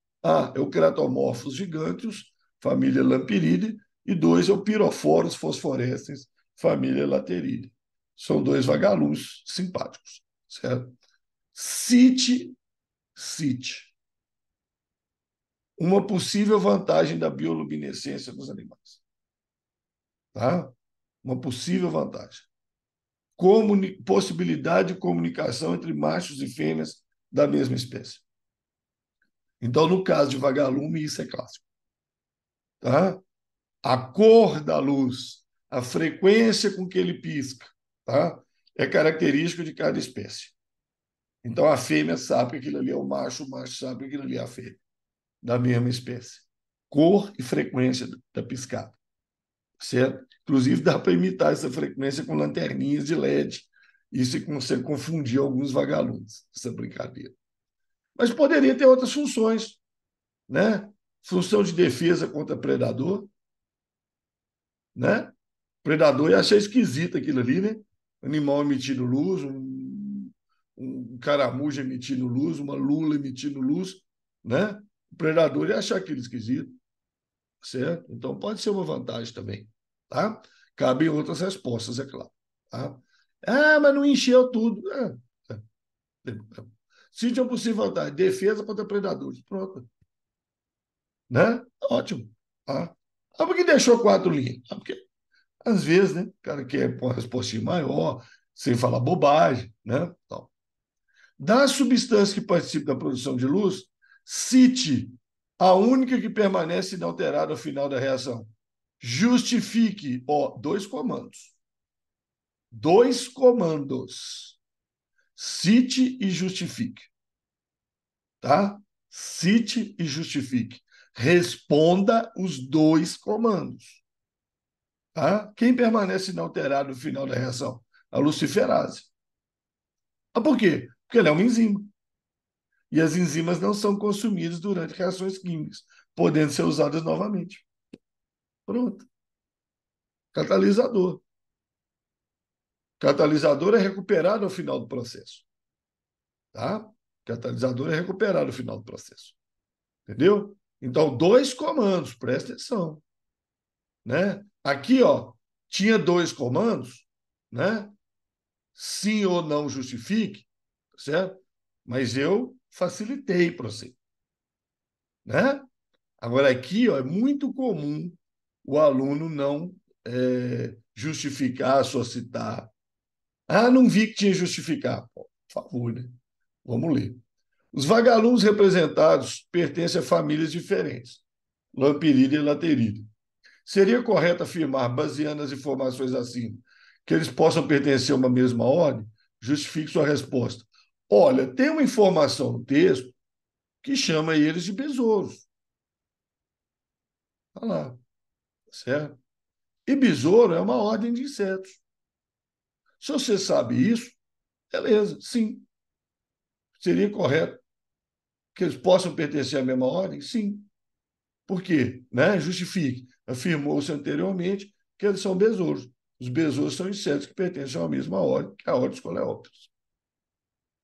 Eucratomorphos giganteus, família Lampyridae, e dois Piroforos phosphorescens, família Lateridae. São dois vagalumes simpáticos, certo? Cite uma possível vantagem da bioluminescência dos animais. Tá? Uma possível vantagem. Possibilidade de comunicação entre machos e fêmeas da mesma espécie. Então, no caso de vagalume, isso é clássico. Tá? A cor da luz, a frequência com que ele pisca, tá? É característico de cada espécie. Então, a fêmea sabe que aquilo ali é o macho sabe que aquilo ali é a fêmea, da mesma espécie. Cor e frequência da piscada, certo? Inclusive, dá para imitar essa frequência com lanterninhas de LED. Isso você consegue confundir alguns vagalumes, essa brincadeira. Mas poderia ter outras funções, né? Função de defesa contra predador, né? Predador ia achar esquisito aquilo ali, né? Animal emitindo luz, um caramujo emitindo luz, uma lula emitindo luz, né? O predador ia achar aquilo esquisito, certo? Então pode ser uma vantagem também, tá? Cabem outras respostas, é claro. Tá? Ah, mas não encheu tudo. Se tinha possível vantagem, defesa contra predadores. Pronto. Né? Ótimo. Tá? Ah, por que deixou 4 linhas? Ah, porque às vezes, né? O cara quer uma resposta maior, sem falar bobagem, né? Então, das substâncias que participam da produção de luz, cite a única que permanece inalterada ao final da reação. Justifique, ó, 2 comandos. 2 comandos. Cite e justifique, tá? Cite e justifique. Responda os 2 comandos. Tá? Quem permanece inalterado no final da reação? A luciferase. Ah, por quê? Porque ela é uma enzima. E as enzimas não são consumidas durante reações químicas, podendo ser usadas novamente. Pronto. Catalisador. Catalisador é recuperado ao final do processo. Tá? Catalisador é recuperado ao final do processo. Entendeu? Então, 2 comandos, presta atenção. Né? Aqui, ó, tinha 2 comandos, né? Sim ou não justifique, certo? Mas eu facilitei para você, né? Agora aqui, ó, é muito comum o aluno não justificar, socitar. Ah, não vi que tinha que justificar. Pô, por favor, né? Vamos ler. Os vagalumes representados pertencem a famílias diferentes, Lampirídea e Laterídea. Seria correto afirmar, baseando as informações acima, que eles possam pertencer a uma mesma ordem? Justifique sua resposta. Olha, tem uma informação no texto que chama eles de besouros. Olha lá, certo? E besouro é uma ordem de insetos. Se você sabe isso, beleza, sim. Seria correto que eles possam pertencer à mesma ordem? Sim. Por quê? Né? Justifique. Afirmou-se anteriormente que eles são besouros. Os besouros são insetos que pertencem à mesma ordem, que é a ordem dos coleópteros.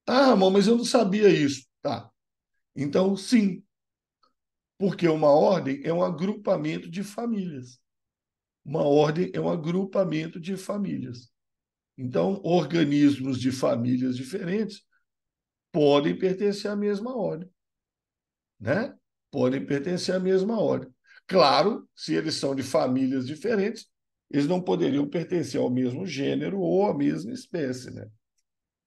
Ah, Ramon, mas eu não sabia isso. Tá. Então, sim, porque uma ordem é um agrupamento de famílias. Uma ordem é um agrupamento de famílias. Então, organismos de famílias diferentes podem pertencer à mesma ordem, né? Podem pertencer à mesma ordem. Claro, se eles são de famílias diferentes, eles não poderiam pertencer ao mesmo gênero ou à mesma espécie, né?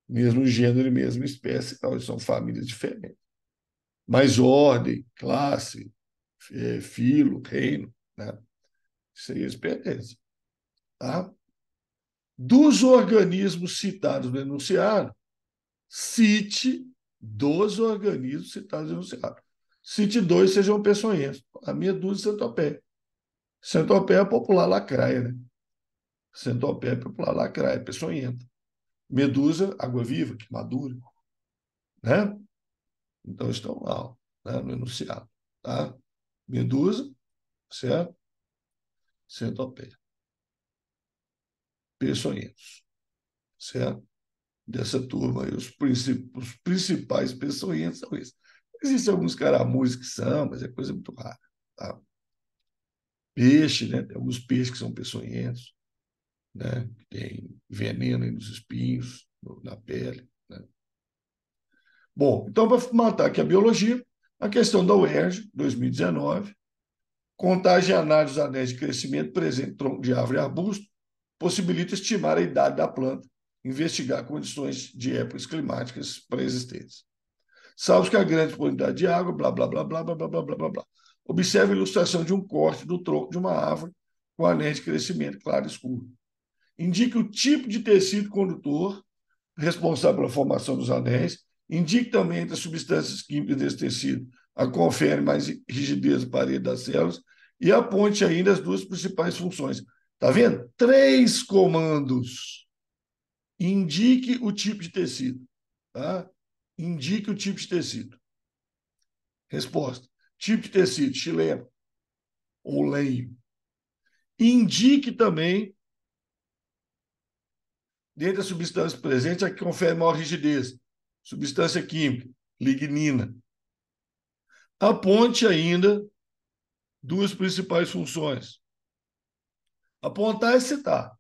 Mesmo gênero e mesma espécie, não, eles são famílias diferentes. Mas ordem, classe, filo, reino, né? Isso aí eles pertencem, tá? Dos organismos citados no enunciado, cite dos organismos citados no enunciado. Cite 2 sejam peçonhentos. A medusa e centopéia. Centopéia é popular lacraia, né? Centopéia é popular lacraia, peçonhenta. Medusa, água-viva, que madura, né? Então estão lá, ó, né, no enunciado, tá? Medusa, certo? Centopéia. Peçonhentos, certo? Dessa turma aí, os principais peçonhentos são esses. Existem alguns caramujos que são, mas é coisa muito rara, tá? Peixe, né? Tem alguns peixes que são peçonhentos, né? Tem veneno aí nos espinhos, na pele, né? Bom, então, para matar aqui a biologia, a questão da UERJ, 2019, contagem e análise dos anéis de crescimento presente em tronco de árvore e arbusto, possibilita estimar a idade da planta, investigar condições de épocas climáticas pré-existentes. salvo que a grande disponibilidade de água, blá, blá, blá, blá, blá, blá, blá, blá, blá, blá. Observe a ilustração de um corte do tronco de uma árvore com anéis de crescimento claro e escuro. Indique o tipo de tecido condutor responsável pela formação dos anéis. Indique também entre as substâncias químicas desse tecido a confere mais rigidez da parede das células e aponte ainda as duas principais funções. Está vendo? 3 comandos. Indique o tipo de tecido. Tá? Indique o tipo de tecido. Resposta. Tipo de tecido, chileno ou lenho. Indique também, dentre as substâncias presentes, a que confere maior rigidez. Substância química, lignina. Aponte ainda duas principais funções. Apontar é citar.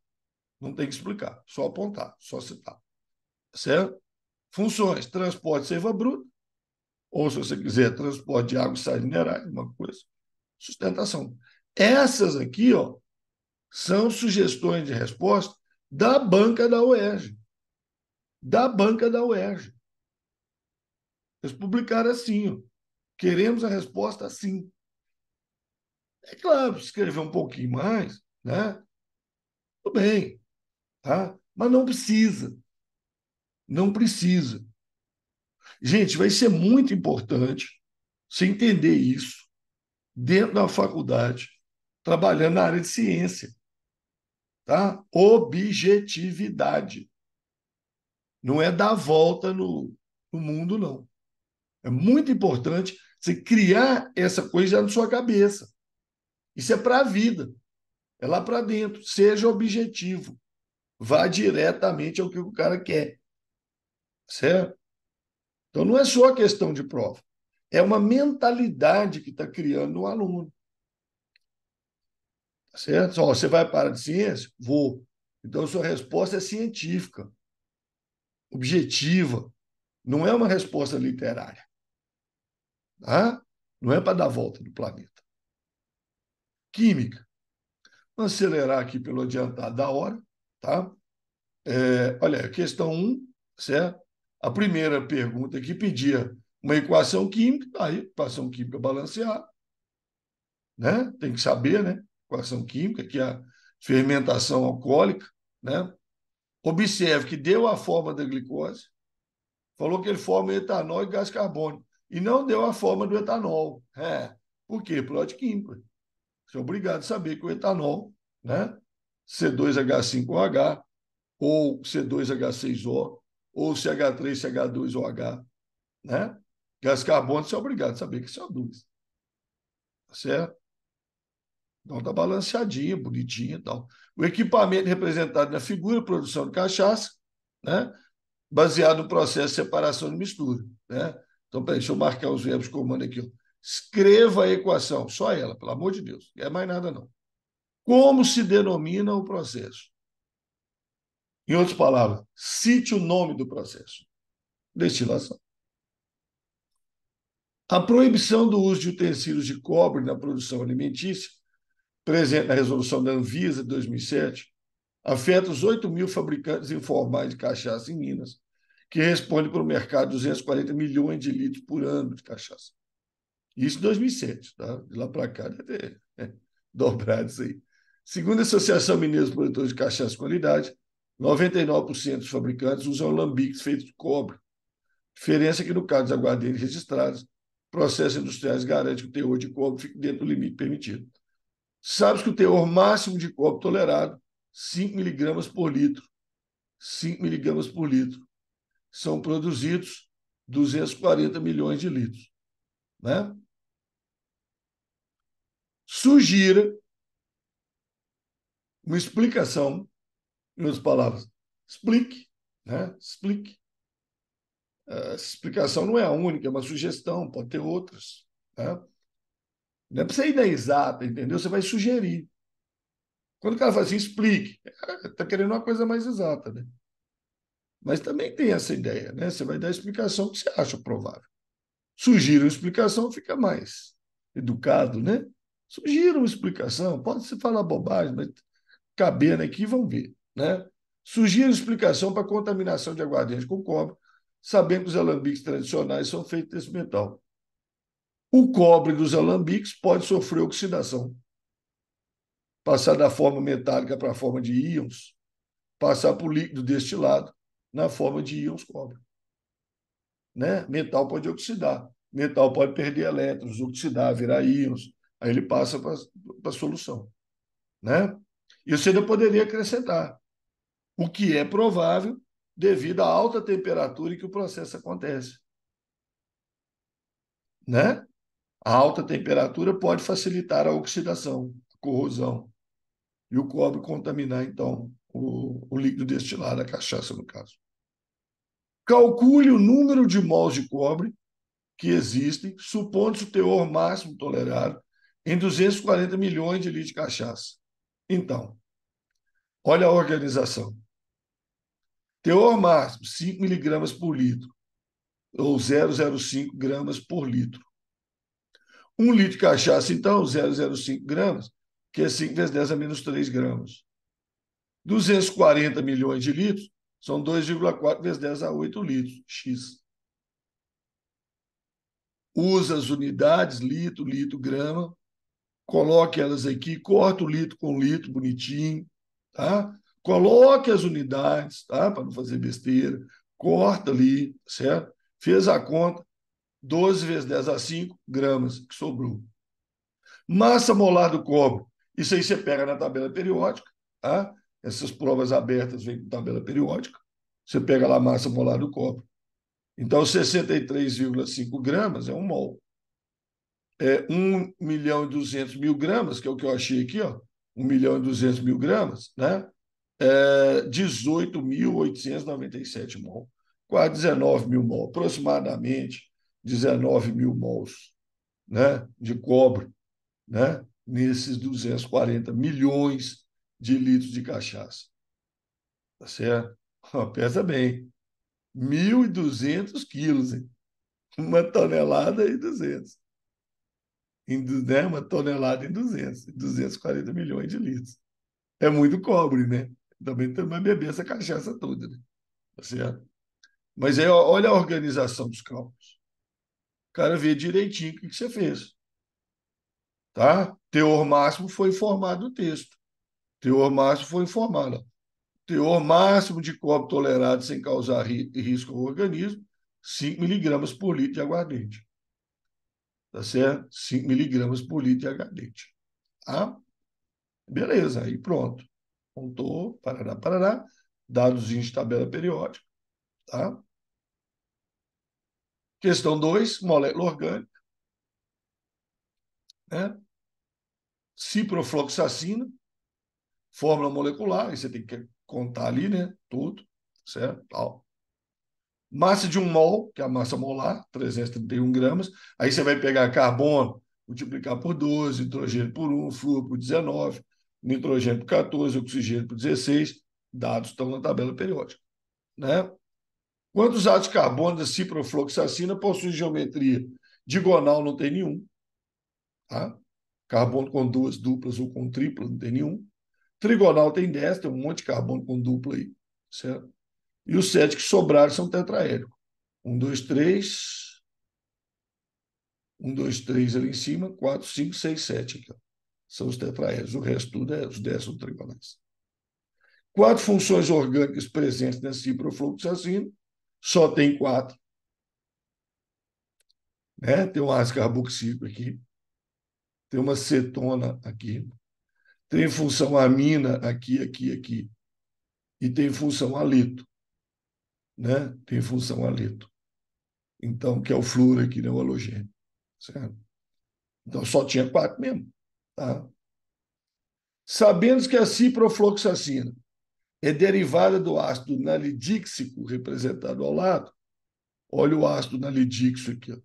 Não tem que explicar, só apontar, só citar. Certo? Funções, transporte de seiva bruta, ou se você quiser, transporte de água e sais minerais, uma coisa. Sustentação. Essas aqui, ó, são sugestões de resposta da banca da UERJ. Da banca da UERJ. Eles publicaram assim, ó. Queremos a resposta assim. É claro, se escrever um pouquinho mais, né? Tudo bem, tá? Mas não precisa. Não precisa. Gente, vai ser muito importante você entender isso dentro da faculdade, trabalhando na área de ciência, tá? Objetividade. Não é dar volta no mundo, não. É muito importante você criar essa coisa já na sua cabeça. Isso é para a vida. É lá para dentro. Seja objetivo. Vá diretamente ao que o cara quer. Certo? Então, não é só a questão de prova. É uma mentalidade que está criando no aluno. Certo? Só, você vai para a área de ciência? Vou. Então, sua resposta é científica, objetiva. Não é uma resposta literária. Tá? Não é para dar volta no planeta. Química. Vamos acelerar aqui pelo adiantado da hora. Tá? Olha, questão 1, certo? A primeira pergunta aqui pedia uma equação química, aí, equação química balanceada, né? Tem que saber, né? Equação química, que é a fermentação alcoólica, né? Observe que deu a forma da glicose, falou que ele forma etanol e gás carbônico, e não deu a forma do etanol. Por quê? Plot químico. Você é obrigado a saber que o etanol, né? C2H5OH, ou C2H6O, ou CH3CH2OH, né? Gás carbônico, você é obrigado a saber que é CO2. Tá certo? Então está balanceadinho, bonitinho e tal. O equipamento representado na figura de produção de cachaça, né? Baseado no processo de separação de mistura. Né? Então, peraí, deixa eu marcar os verbos de comando aqui. Ó. Escreva a equação, só ela, pelo amor de Deus. Não é mais nada, não. Como se denomina o processo? Em outras palavras, cite o nome do processo. Destilação. A proibição do uso de utensílios de cobre na produção alimentícia, presente na resolução da Anvisa de 2007, afeta os 8 mil fabricantes informais de cachaça em Minas, que respondem para o mercado 240 milhões de litros por ano de cachaça. Isso em 2007, tá? De lá para cá deve ter dobrado isso aí. Segundo a Associação Mineira dos Produtores de Cachaça de Qualidade, 99% dos fabricantes usam lambiques feitos de cobre. Diferença é que, no caso dos aguardentes registrados, processos industriais garantem que o teor de cobre fique dentro do limite permitido. Sabe que o teor máximo de cobre tolerado, 5 miligramas por litro. 5 miligramas por litro. São produzidos 240 milhões de litros. Né? Sugira uma explicação, em outras palavras, explique. Né? Explique. Essa explicação não é a única, é uma sugestão, pode ter outras. Né? Não é para você ir na exata, entendeu? Você vai sugerir. Quando o cara fala assim, explique, está querendo uma coisa mais exata, né? Mas também tem essa ideia, né? Você vai dar a explicação que você acha provável. Sugira uma explicação, fica mais educado, né? Sugira uma explicação, pode se falar bobagem, mas cabendo aqui, vamos ver, né? Sugira explicação para contaminação de aguardente com cobre, sabendo que os alambiques tradicionais são feitos desse metal. O cobre dos alambiques pode sofrer oxidação, passar da forma metálica para a forma de íons, passar para o líquido destilado na forma de íons cobre. Né? Metal pode oxidar, metal pode perder elétrons, oxidar, virar íons, aí ele passa para a solução. Né? E você ainda poderia acrescentar, o que é provável devido à alta temperatura em que o processo acontece. Né? A alta temperatura pode facilitar a oxidação, a corrosão, e o cobre contaminar, então, o líquido destilado, a cachaça, no caso. Calcule o número de mols de cobre que existem, supondo-se o teor máximo tolerado em 240 milhões de litros de cachaça. Então, olha a organização. Teor máximo, 5 miligramas por litro, ou 0,05 gramas por litro. 1 litro de cachaça, então, 0,05 gramas, que é 5 vezes 10 a menos 3 gramas. 240 milhões de litros são 2,4 vezes 10 a 8 litros, X. Usa as unidades, litro, litro, grama, coloque elas aqui, corta o litro com litro, bonitinho, tá? Coloque as unidades, tá? Para não fazer besteira, corta ali, certo? Fez a conta, 12 vezes 10 a 5 gramas, que sobrou. Massa molar do cobre, isso aí você pega na tabela periódica, tá? Essas provas abertas vêm com tabela periódica, você pega lá a massa molar do cobre. Então, 63,5 gramas é um mol. 1 milhão e 200 mil gramas, que é o que eu achei aqui, ó, 1 milhão e 200 mil gramas, né? 18.897 mol, quase 19 mil mol, aproximadamente 19 mil mols, né, de cobre, né, nesses 240 milhões de litros de cachaça. Tá certo? Pesa bem. 1.200 quilos, hein? Uma tonelada e 200. Né? Uma tonelada em 200, 240 milhões de litros. É muito cobre, né? Também vai beber essa cachaça toda, né? Tá certo? Mas aí, olha a organização dos cálculos. O cara vê direitinho o que você fez. Tá? Teor máximo foi informado no texto. Teor máximo foi informado. Teor máximo de cobre tolerado sem causar risco ao organismo, 5 miligramas por litro de aguardente. Tá certo? 5 miligramas por litro de aguardente. Tá? Beleza, aí pronto. Contou, parará, parará, dados de tabela periódica. Tá? Questão 2, molécula orgânica. Né? Ciprofloxacina, fórmula molecular, aí você tem que contar ali, né? Tudo, certo? Tal. Massa de um mol, que é a massa molar, 331 gramas. Aí você vai pegar carbono, multiplicar por 12, hidrogênio por 1, flúor por 19, nitrogênio por 14, oxigênio por 16. Dados estão na tabela periódica. Né? Quantos átomos de carbono da ciprofloxacina possuem geometria digonal? Não tem nenhum. Tá? Carbono com duas duplas ou com tripla, não tem nenhum. Trigonal tem 10, tem um monte de carbono com dupla aí. Certo? E os 7 que sobraram são tetraédricos. 1, 2, 3. 1, 2, 3 ali em cima. 4, 5, 6, 7 aqui. Ó. São os tetraédricos. O resto tudo os 10 são trigonais. 4 funções orgânicas presentes na ciprofloxacina. Só tem 4. Né? Tem um ácido carboxílico aqui. Tem uma cetona aqui. Tem função amina aqui, aqui, aqui. E tem função haleto. Né? Tem função haleto. Então, que é o flúor aqui, né? O halogênio. Certo? Então, só tinha 4 mesmo. Tá? Sabendo que a ciprofloxacina é derivada do ácido nalidíxico, representado ao lado, olha o ácido nalidíxico aqui. Ó.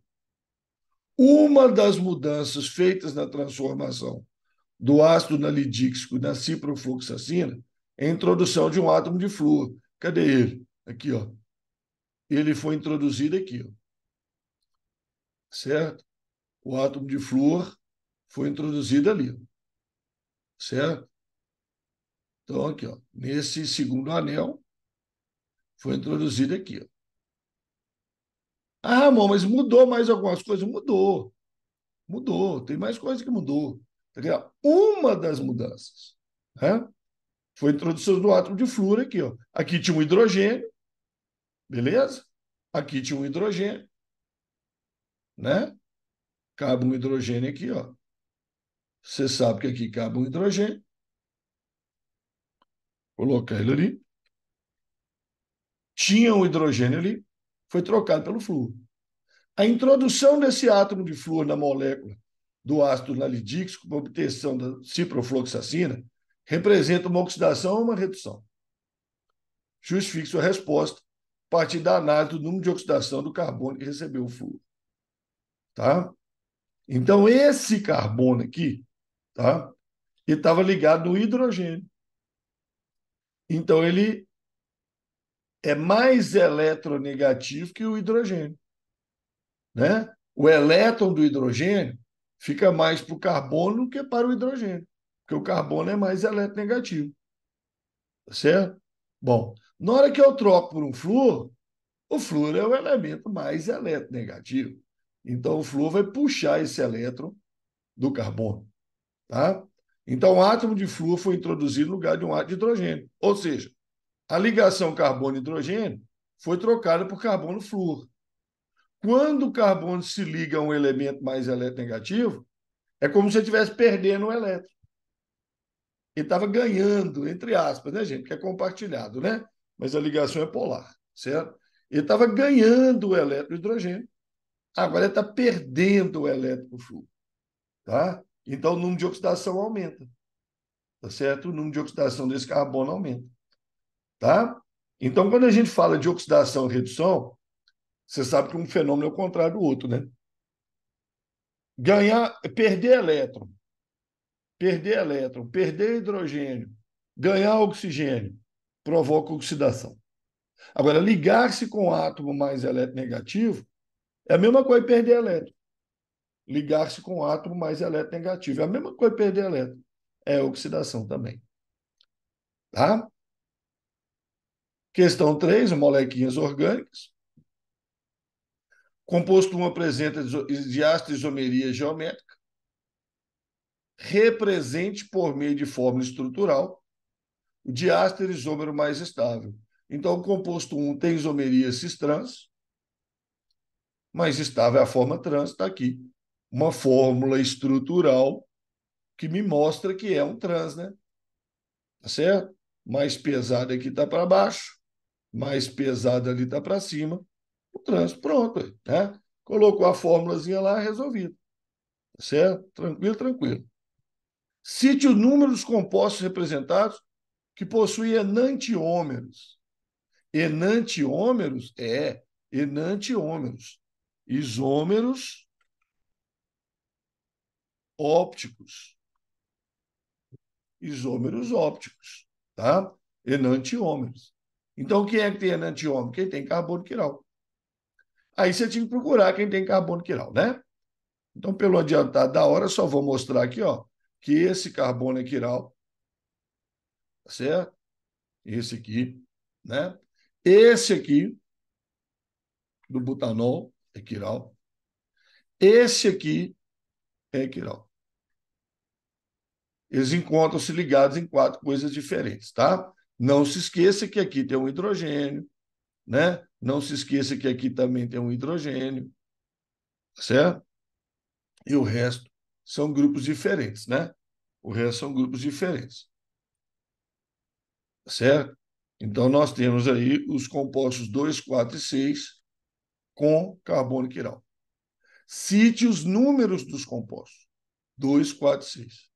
Uma das mudanças feitas na transformação do ácido nalidíxico na ciprofloxacina é a introdução de um átomo de flúor. Cadê ele? Aqui, ó. Ele foi introduzido aqui, ó. Certo? O átomo de flúor foi introduzido ali, ó. Certo? Então, aqui, ó, nesse segundo anel, foi introduzido aqui. Ó. Ah, amor, mas mudou mais algumas coisas? Mudou, mudou. Tem mais coisa que mudou. Tá ligado? Uma das mudanças, né, foi a introdução do átomo de flúor aqui, ó. Aqui tinha um hidrogênio, beleza? Aqui tinha um hidrogênio, né? Cabe um hidrogênio aqui, ó. Você sabe que aqui cabe um hidrogênio. Colocar ele ali. Tinha um hidrogênio ali, foi trocado pelo flúor. A introdução desse átomo de flúor na molécula do ácido nalidíxico para obtenção da ciprofloxacina representa uma oxidação ou uma redução. Justifique sua resposta a partir da análise do número de oxidação do carbono que recebeu o flúor. Tá? Então, esse carbono aqui, tá? Ele estava ligado no hidrogênio. Então, ele é mais eletronegativo que o hidrogênio, né? O elétron do hidrogênio fica mais para o carbono do que para o hidrogênio, porque o carbono é mais eletronegativo, tá certo? Bom, na hora que eu troco por um flúor, o flúor é o elemento mais eletronegativo. Então, o flúor vai puxar esse elétron do carbono, tá? Então, o átomo de flúor foi introduzido no lugar de um átomo de hidrogênio. Ou seja, a ligação carbono-hidrogênio foi trocada por carbono-flúor. Quando o carbono se liga a um elemento mais eletronegativo, é como se ele estivesse perdendo o elétron. Ele estava ganhando, entre aspas, né, gente? Que é compartilhado, né? Mas a ligação é polar, certo? Ele estava ganhando o elétron hidrogênio. Agora ele está perdendo o elétron pro flúor, tá? Então o número de oxidação aumenta, tá certo? O número de oxidação desse carbono aumenta, tá? Então, quando a gente fala de oxidação e redução, você sabe que um fenômeno é o contrário do outro, né? Ganhar, perder elétron, perder hidrogênio, ganhar oxigênio, provoca oxidação. Agora, ligar-se com o átomo mais eletronegativo é a mesma coisa que perder elétron. Ligar-se com o átomo mais eletronegativo é a mesma coisa que perder elétron. É oxidação também. Tá? Questão 3, molequinhas orgânicas. Composto 1 apresenta diastereoisomeria geométrica. Represente por meio de fórmula estrutural o diáster isômero mais estável. Então, o composto 1 tem isomeria cis-trans, mais estável é a forma trans, está aqui. Uma fórmula estrutural que me mostra que é um trans, né? Tá certo? Mais pesada aqui está para baixo, mais pesada ali está para cima. O trans, pronto, né? Colocou a fórmulazinha lá, resolvido. Tá certo? Tranquilo, tranquilo. Cite o número dos compostos representados que possuem enantiômeros. Enantiômeros é enantiômeros. Isômeros ópticos. Isômeros ópticos, tá? Enantiômeros. Então, quem é que tem enantiômero? Quem tem carbono quiral. Aí você tinha que procurar quem tem carbono quiral, né? Então, pelo adiantado da hora, só vou mostrar aqui, ó, que esse carbono é quiral, tá certo? Esse aqui, né? Esse aqui, do butanol, é quiral. Esse aqui é quiral. Eles encontram-se ligados em quatro coisas diferentes, tá? Não se esqueça que aqui tem um hidrogênio, né? Não se esqueça que aqui também tem um hidrogênio, certo? E o resto são grupos diferentes, né? O resto são grupos diferentes, certo? Então, nós temos aí os compostos 2, 4 e 6 com carbono quiral. Cite os números dos compostos. 2, 4 e 6.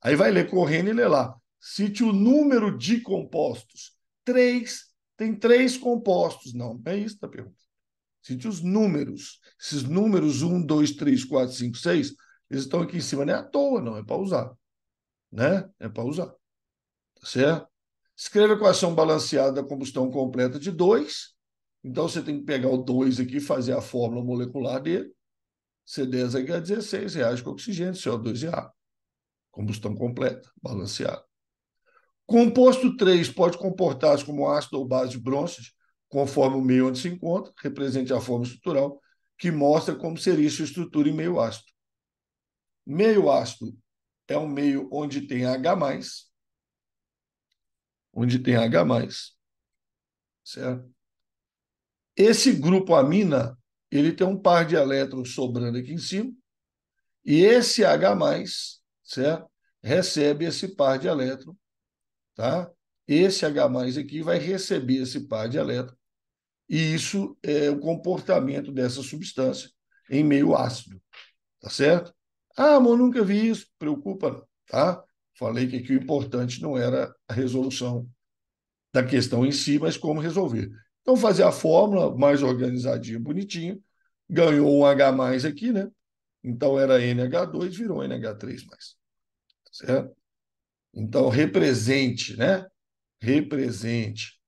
Aí vai ler correndo e lê lá. Cite o número de compostos. 3. Tem 3 compostos. Não, é isso a pergunta. Cite os números. Esses números 1, 2, 3, 4, 5, 6, eles estão aqui em cima. Não é à toa, não. É para usar. Né? É para usar. Tá certo? Escreva a equação balanceada da combustão completa de 2. Então, você tem que pegar o 2 aqui e fazer a fórmula molecular dele. C10H16 reage com oxigênio, CO2 e ar. Combustão completa, balanceada. Composto 3 pode comportar-se como ácido ou base de Bronsted conforme o meio onde se encontra, represente a forma estrutural, que mostra como seria sua estrutura em meio ácido. Meio ácido é um meio onde tem H+, certo? Esse grupo amina, ele tem um par de elétrons sobrando aqui em cima, e esse H+, certo? Recebe esse par de elétrons, tá? Esse H+ aqui vai receber esse par de elétrons, e isso é o comportamento dessa substância em meio ácido, tá certo? Ah, mas eu nunca vi isso, preocupa não, tá? Falei que aqui o importante não era a resolução da questão em si, mas como resolver. Então, fazer a fórmula mais organizadinha, bonitinha, ganhou um H+ aqui, né? Então, era NH2, virou NH3+, certo? Então, represente, né? Represente,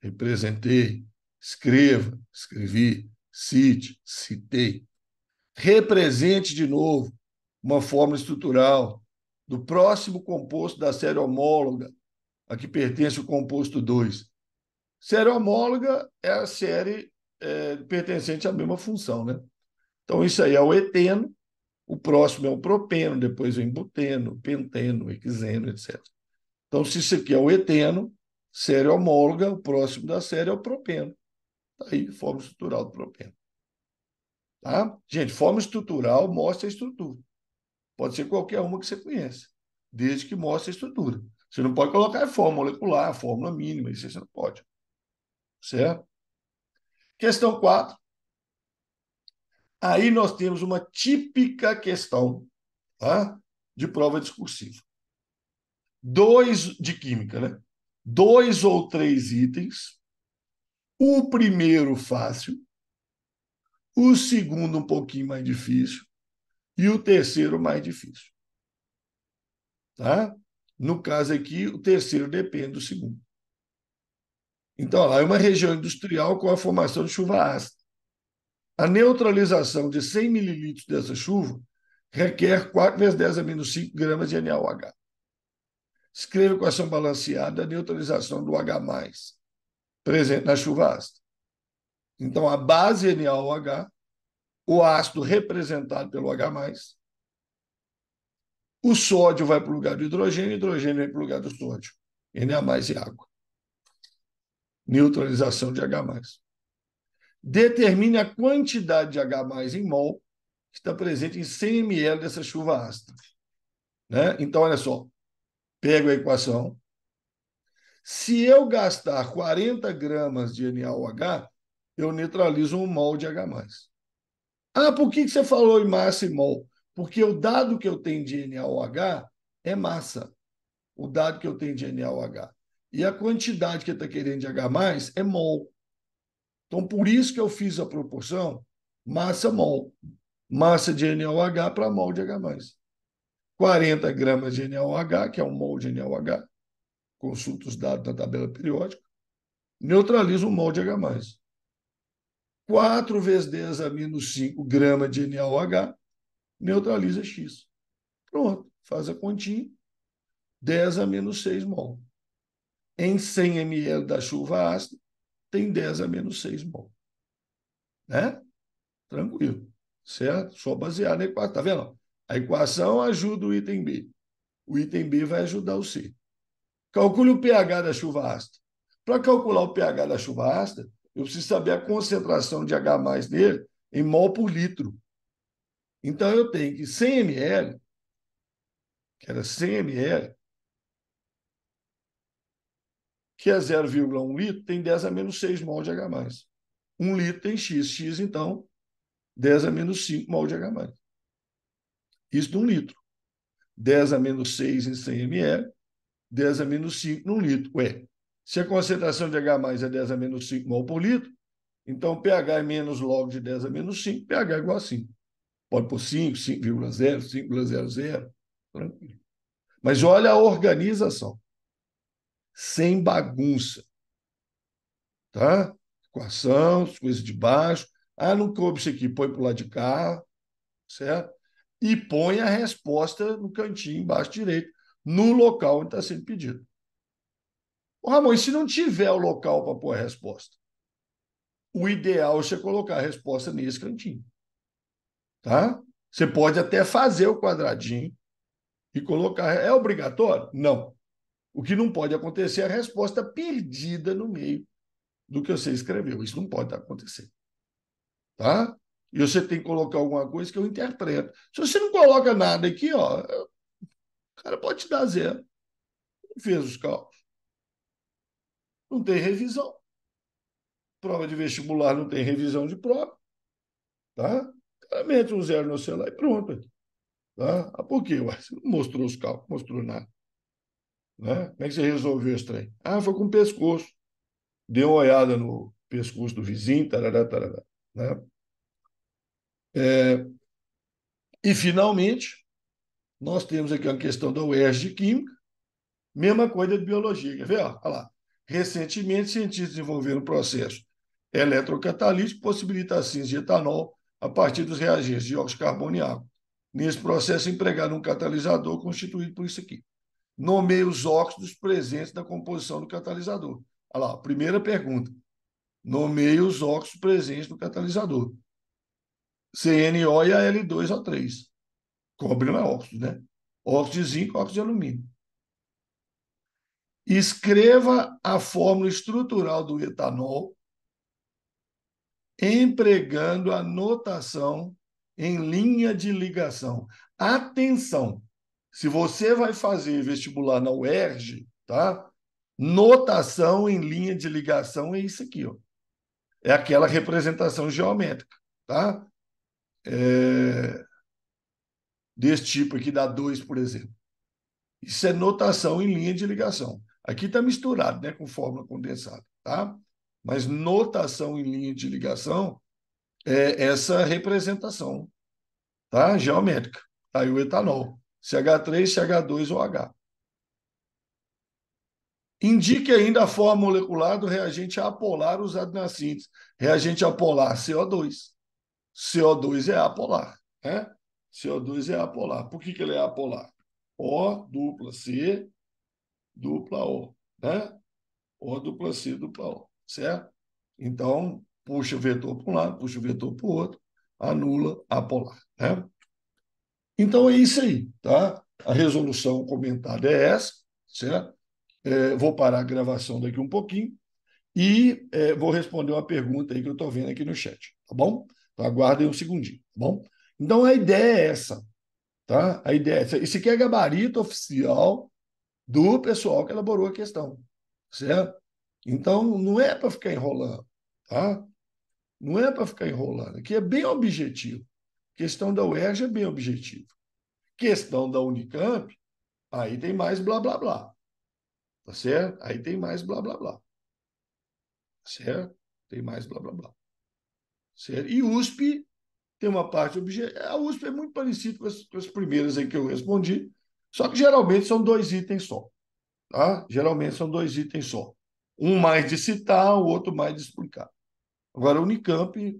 representei, escreva, escrevi, cite, citei. Represente de novo uma fórmula estrutural do próximo composto da série homóloga, a que pertence o composto 2. Série homóloga é a série pertencente à mesma função, né? Então, isso aí é o eteno, o próximo é o propeno, depois vem buteno, penteno, hexeno, etc. Então, se isso aqui é o eteno, série homóloga, o próximo da série é o propeno. Tá aí, forma estrutural do propeno. Tá? Gente, forma estrutural mostra a estrutura. Pode ser qualquer uma que você conheça, desde que mostre a estrutura. Você não pode colocar a fórmula molecular, a fórmula mínima, isso você não pode. Certo? Questão 4. Aí nós temos uma típica questão, tá? De prova discursiva. De química, né? 2 ou 3 itens. O primeiro fácil, o segundo um pouquinho mais difícil e o terceiro mais difícil. Tá? No caso aqui, o terceiro depende do segundo. Então, lá é uma região industrial com a formação de chuva ácida. A neutralização de 100 mililitros dessa chuva requer 4 vezes 10 a menos 5 gramas de NaOH. Escreva a equação balanceada da neutralização do H+, presente na chuva ácida. Então, a base é NaOH, o ácido representado pelo H+, o sódio vai para o lugar do hidrogênio, o hidrogênio vai para o lugar do sódio. Na e água. Neutralização de H+. Determine a quantidade de H+ em mol que está presente em 100 ml dessa chuva ácida. Né? Então, olha só. Pego a equação. Se eu gastar 40 gramas de NaOH, eu neutralizo 1 mol de H+. Ah, por que você falou em massa e mol? Porque o dado que eu tenho de NaOH é massa. O dado que eu tenho de NaOH. E a quantidade que ele está querendo de H+ é mol. Então, por isso que eu fiz a proporção massa-mol. Massa de NaOH para mol de H+. 40 gramas de NaOH, que é 1 mol de NaOH, consulta os dados da tabela periódica, neutraliza 1 mol de H+. 4 vezes 10 a menos 5 gramas de NaOH, neutraliza X. Pronto, faz a continha, 10 a menos 6 mol. Em 100 ml da chuva ácida, tem 10 a menos 6 mol. Né? Tranquilo, certo? Só basear na equação. Tá vendo? A equação ajuda o item B. O item B vai ajudar o C. Calcule o pH da chuva ácida. Para calcular o pH da chuva ácida, eu preciso saber a concentração de H+ nele em mol por litro. Então, eu tenho que 100 ml, que era 100 ml, que é 0,1 litro, tem 10 a menos 6 mol de H+. 1 litro tem X. X, então, 10 a menos 5 mol de H+. Isso de 1 litro. 10 a menos 6 em 100 ml, 10 a menos 5 num litro. Ué, se a concentração de H+ é 10 a menos 5 mol por litro, então pH é menos log de 10 a menos 5, pH é igual a 5. Pode pôr 5, 5,0, 5,00. Tranquilo. Mas olha a organização. Sem bagunça. Tá? Equação, coisas de baixo. Ah, não coube isso aqui, põe para o lado de cá, certo? E põe a resposta no cantinho embaixo direito, no local onde está sendo pedido. Ô, Ramon, e se não tiver o local para pôr a resposta? o ideal é você colocar a resposta nesse cantinho, tá? Você pode até fazer o quadradinho e colocar. É obrigatório? Não. O que não pode acontecer é a resposta perdida no meio do que você escreveu. Isso não pode acontecer, tá? E você tem que colocar alguma coisa que eu interpreto. Se você não coloca nada aqui, ó, o cara pode te dar zero. Não fez os cálculos. Não tem revisão. Prova de vestibular não tem revisão de prova, tá? O cara mete um zero no celular e pronto. Tá? Ah, por quê? Ué, você não mostrou os cálculos, mostrou nada. Né? Como é que você resolveu esse trem? Ah, foi com o pescoço. Deu uma olhada no pescoço do vizinho, tarará, tarará, né? É, e, finalmente, nós temos aqui uma questão da UERJ de Química, mesma coisa de Biologia. Quer ver? Ó, olha lá. Recentemente, cientistas desenvolveram um processo eletrocatalítico que possibilita a síntese de etanol a partir dos reagentes de dióxido de carbono e água. Nesse processo, é empregado um catalisador constituído por isso aqui. Nomeie os óxidos presentes na composição do catalisador. Olha lá, primeira pergunta. Nomeie os óxidos presentes no catalisador. CNO e Al2O3. Cobre não é óxido, né? Óxido de zinco, óxido de alumínio. Escreva a fórmula estrutural do etanol empregando a notação em linha de ligação. Atenção! Se você vai fazer vestibular na UERJ, tá? Notação em linha de ligação é isso aqui, ó. É aquela representação geométrica, tá? Desse tipo aqui, dá 2, por exemplo. Isso é notação em linha de ligação. Aqui está misturado, né, com fórmula condensada, tá? Mas notação em linha de ligação é essa representação, tá? Geométrica. Tá aí o etanol. CH3, CH2 ou H. Indique ainda a forma molecular do reagente apolar usado na síntese. Reagente apolar, CO2. CO2 é apolar, né? CO2 é apolar. Por que ele é apolar? O dupla C dupla O, né? O dupla C dupla O, certo? Então, puxa o vetor para um lado, puxa o vetor para o outro, anula apolar, né? Então é isso aí, tá? A resolução comentada é essa, certo? Vou parar a gravação daqui um pouquinho e vou responder uma pergunta aí que eu estou vendo aqui no chat, tá bom? Então aguardem um segundinho, tá bom? Então a ideia é essa, tá? A ideia é essa. Esse aqui é gabarito oficial do pessoal que elaborou a questão, certo? Então não é para ficar enrolando, tá? Não é para ficar enrolando. Aqui é bem objetivo. Questão da UERJ é bem objetivo. Questão da Unicamp, aí tem mais blá blá blá, tá certo? Aí tem mais blá blá blá, certo? Tem mais blá blá blá, certo? E USP tem uma parte objetiva. A USP é muito parecida com as primeiras aí que eu respondi, só que geralmente são 2 itens só, tá? Geralmente são 2 itens só. Um mais de citar, o outro mais de explicar. Agora, a Unicamp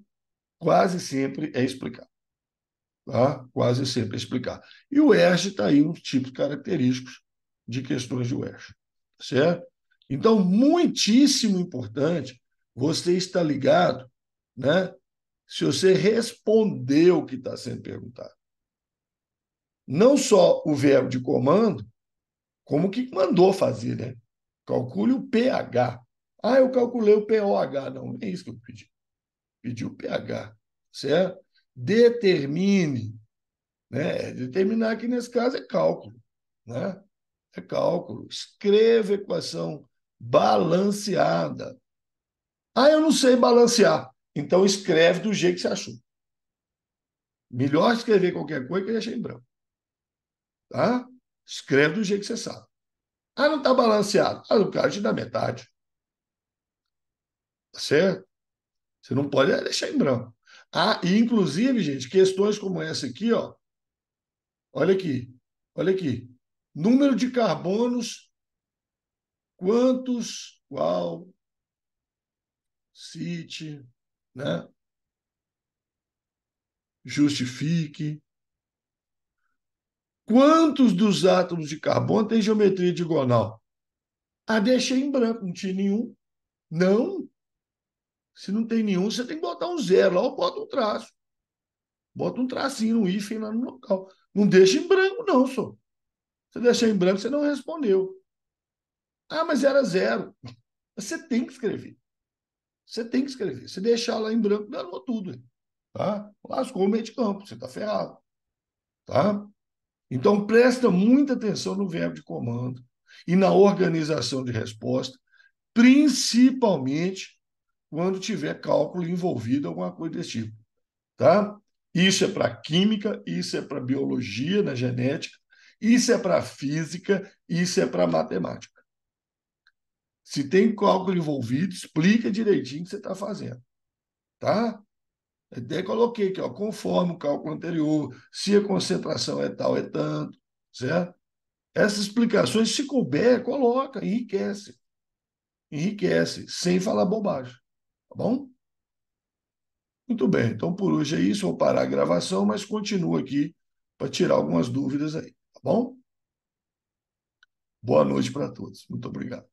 quase sempre é explicar, tá? Quase sempre é explicar. E o ERJ está aí uns tipos característicos de questões de UERJ, certo? Então, muitíssimo importante você estar ligado, né? Se você respondeu o que está sendo perguntado. Não só o verbo de comando, como o que mandou fazer, né? Calcule o pH. Ah, eu calculei o pOH. Não, não é isso que eu pedi. Pedi o pH, certo? Determine, né? Determinar aqui nesse caso é cálculo, né? É cálculo. Escreva equação balanceada. Ah, eu não sei balancear. Então escreve do jeito que você achou. Melhor escrever qualquer coisa que deixar em branco, tá? Escreve do jeito que você sabe. Ah, não está balanceado. Ah, o cara te dá metade. Tá certo? Você não pode deixar em branco. Ah, e inclusive, gente, questões como essa aqui, ó. Olha aqui. Olha aqui. Número de carbonos, quantos, qual, cite, né? Justifique. Quantos dos átomos de carbono têm geometria diagonal? Ah, deixei em branco, não tinha nenhum. Não. Se não tem nenhum, você tem que botar um zero lá ou bota um traço. Bota um tracinho, um hífen lá no local. Não deixa em branco, não, só. Se deixar em branco, você não respondeu. Ah, mas era zero. Você tem que escrever. Você tem que escrever. Se deixar lá em branco, danou tudo. Tá? Lascou o meio de campo, você está ferrado. Tá? Então, presta muita atenção no verbo de comando e na organização de resposta, principalmente quando tiver cálculo envolvido, alguma coisa desse tipo. Tá? Isso é para química, isso é para biologia, na genética, isso é para física, isso é para matemática. Se tem cálculo envolvido, explica direitinho o que você está fazendo. Tá? Até coloquei aqui, ó, conforme o cálculo anterior, se a concentração é tal, é tanto, certo? Essas explicações, se couber, coloca, enriquece. Enriquece, sem falar bobagem. Tá bom? Muito bem, então por hoje é isso. Vou parar a gravação, mas continuo aqui para tirar algumas dúvidas aí. Tá bom? Boa noite para todos. Muito obrigado.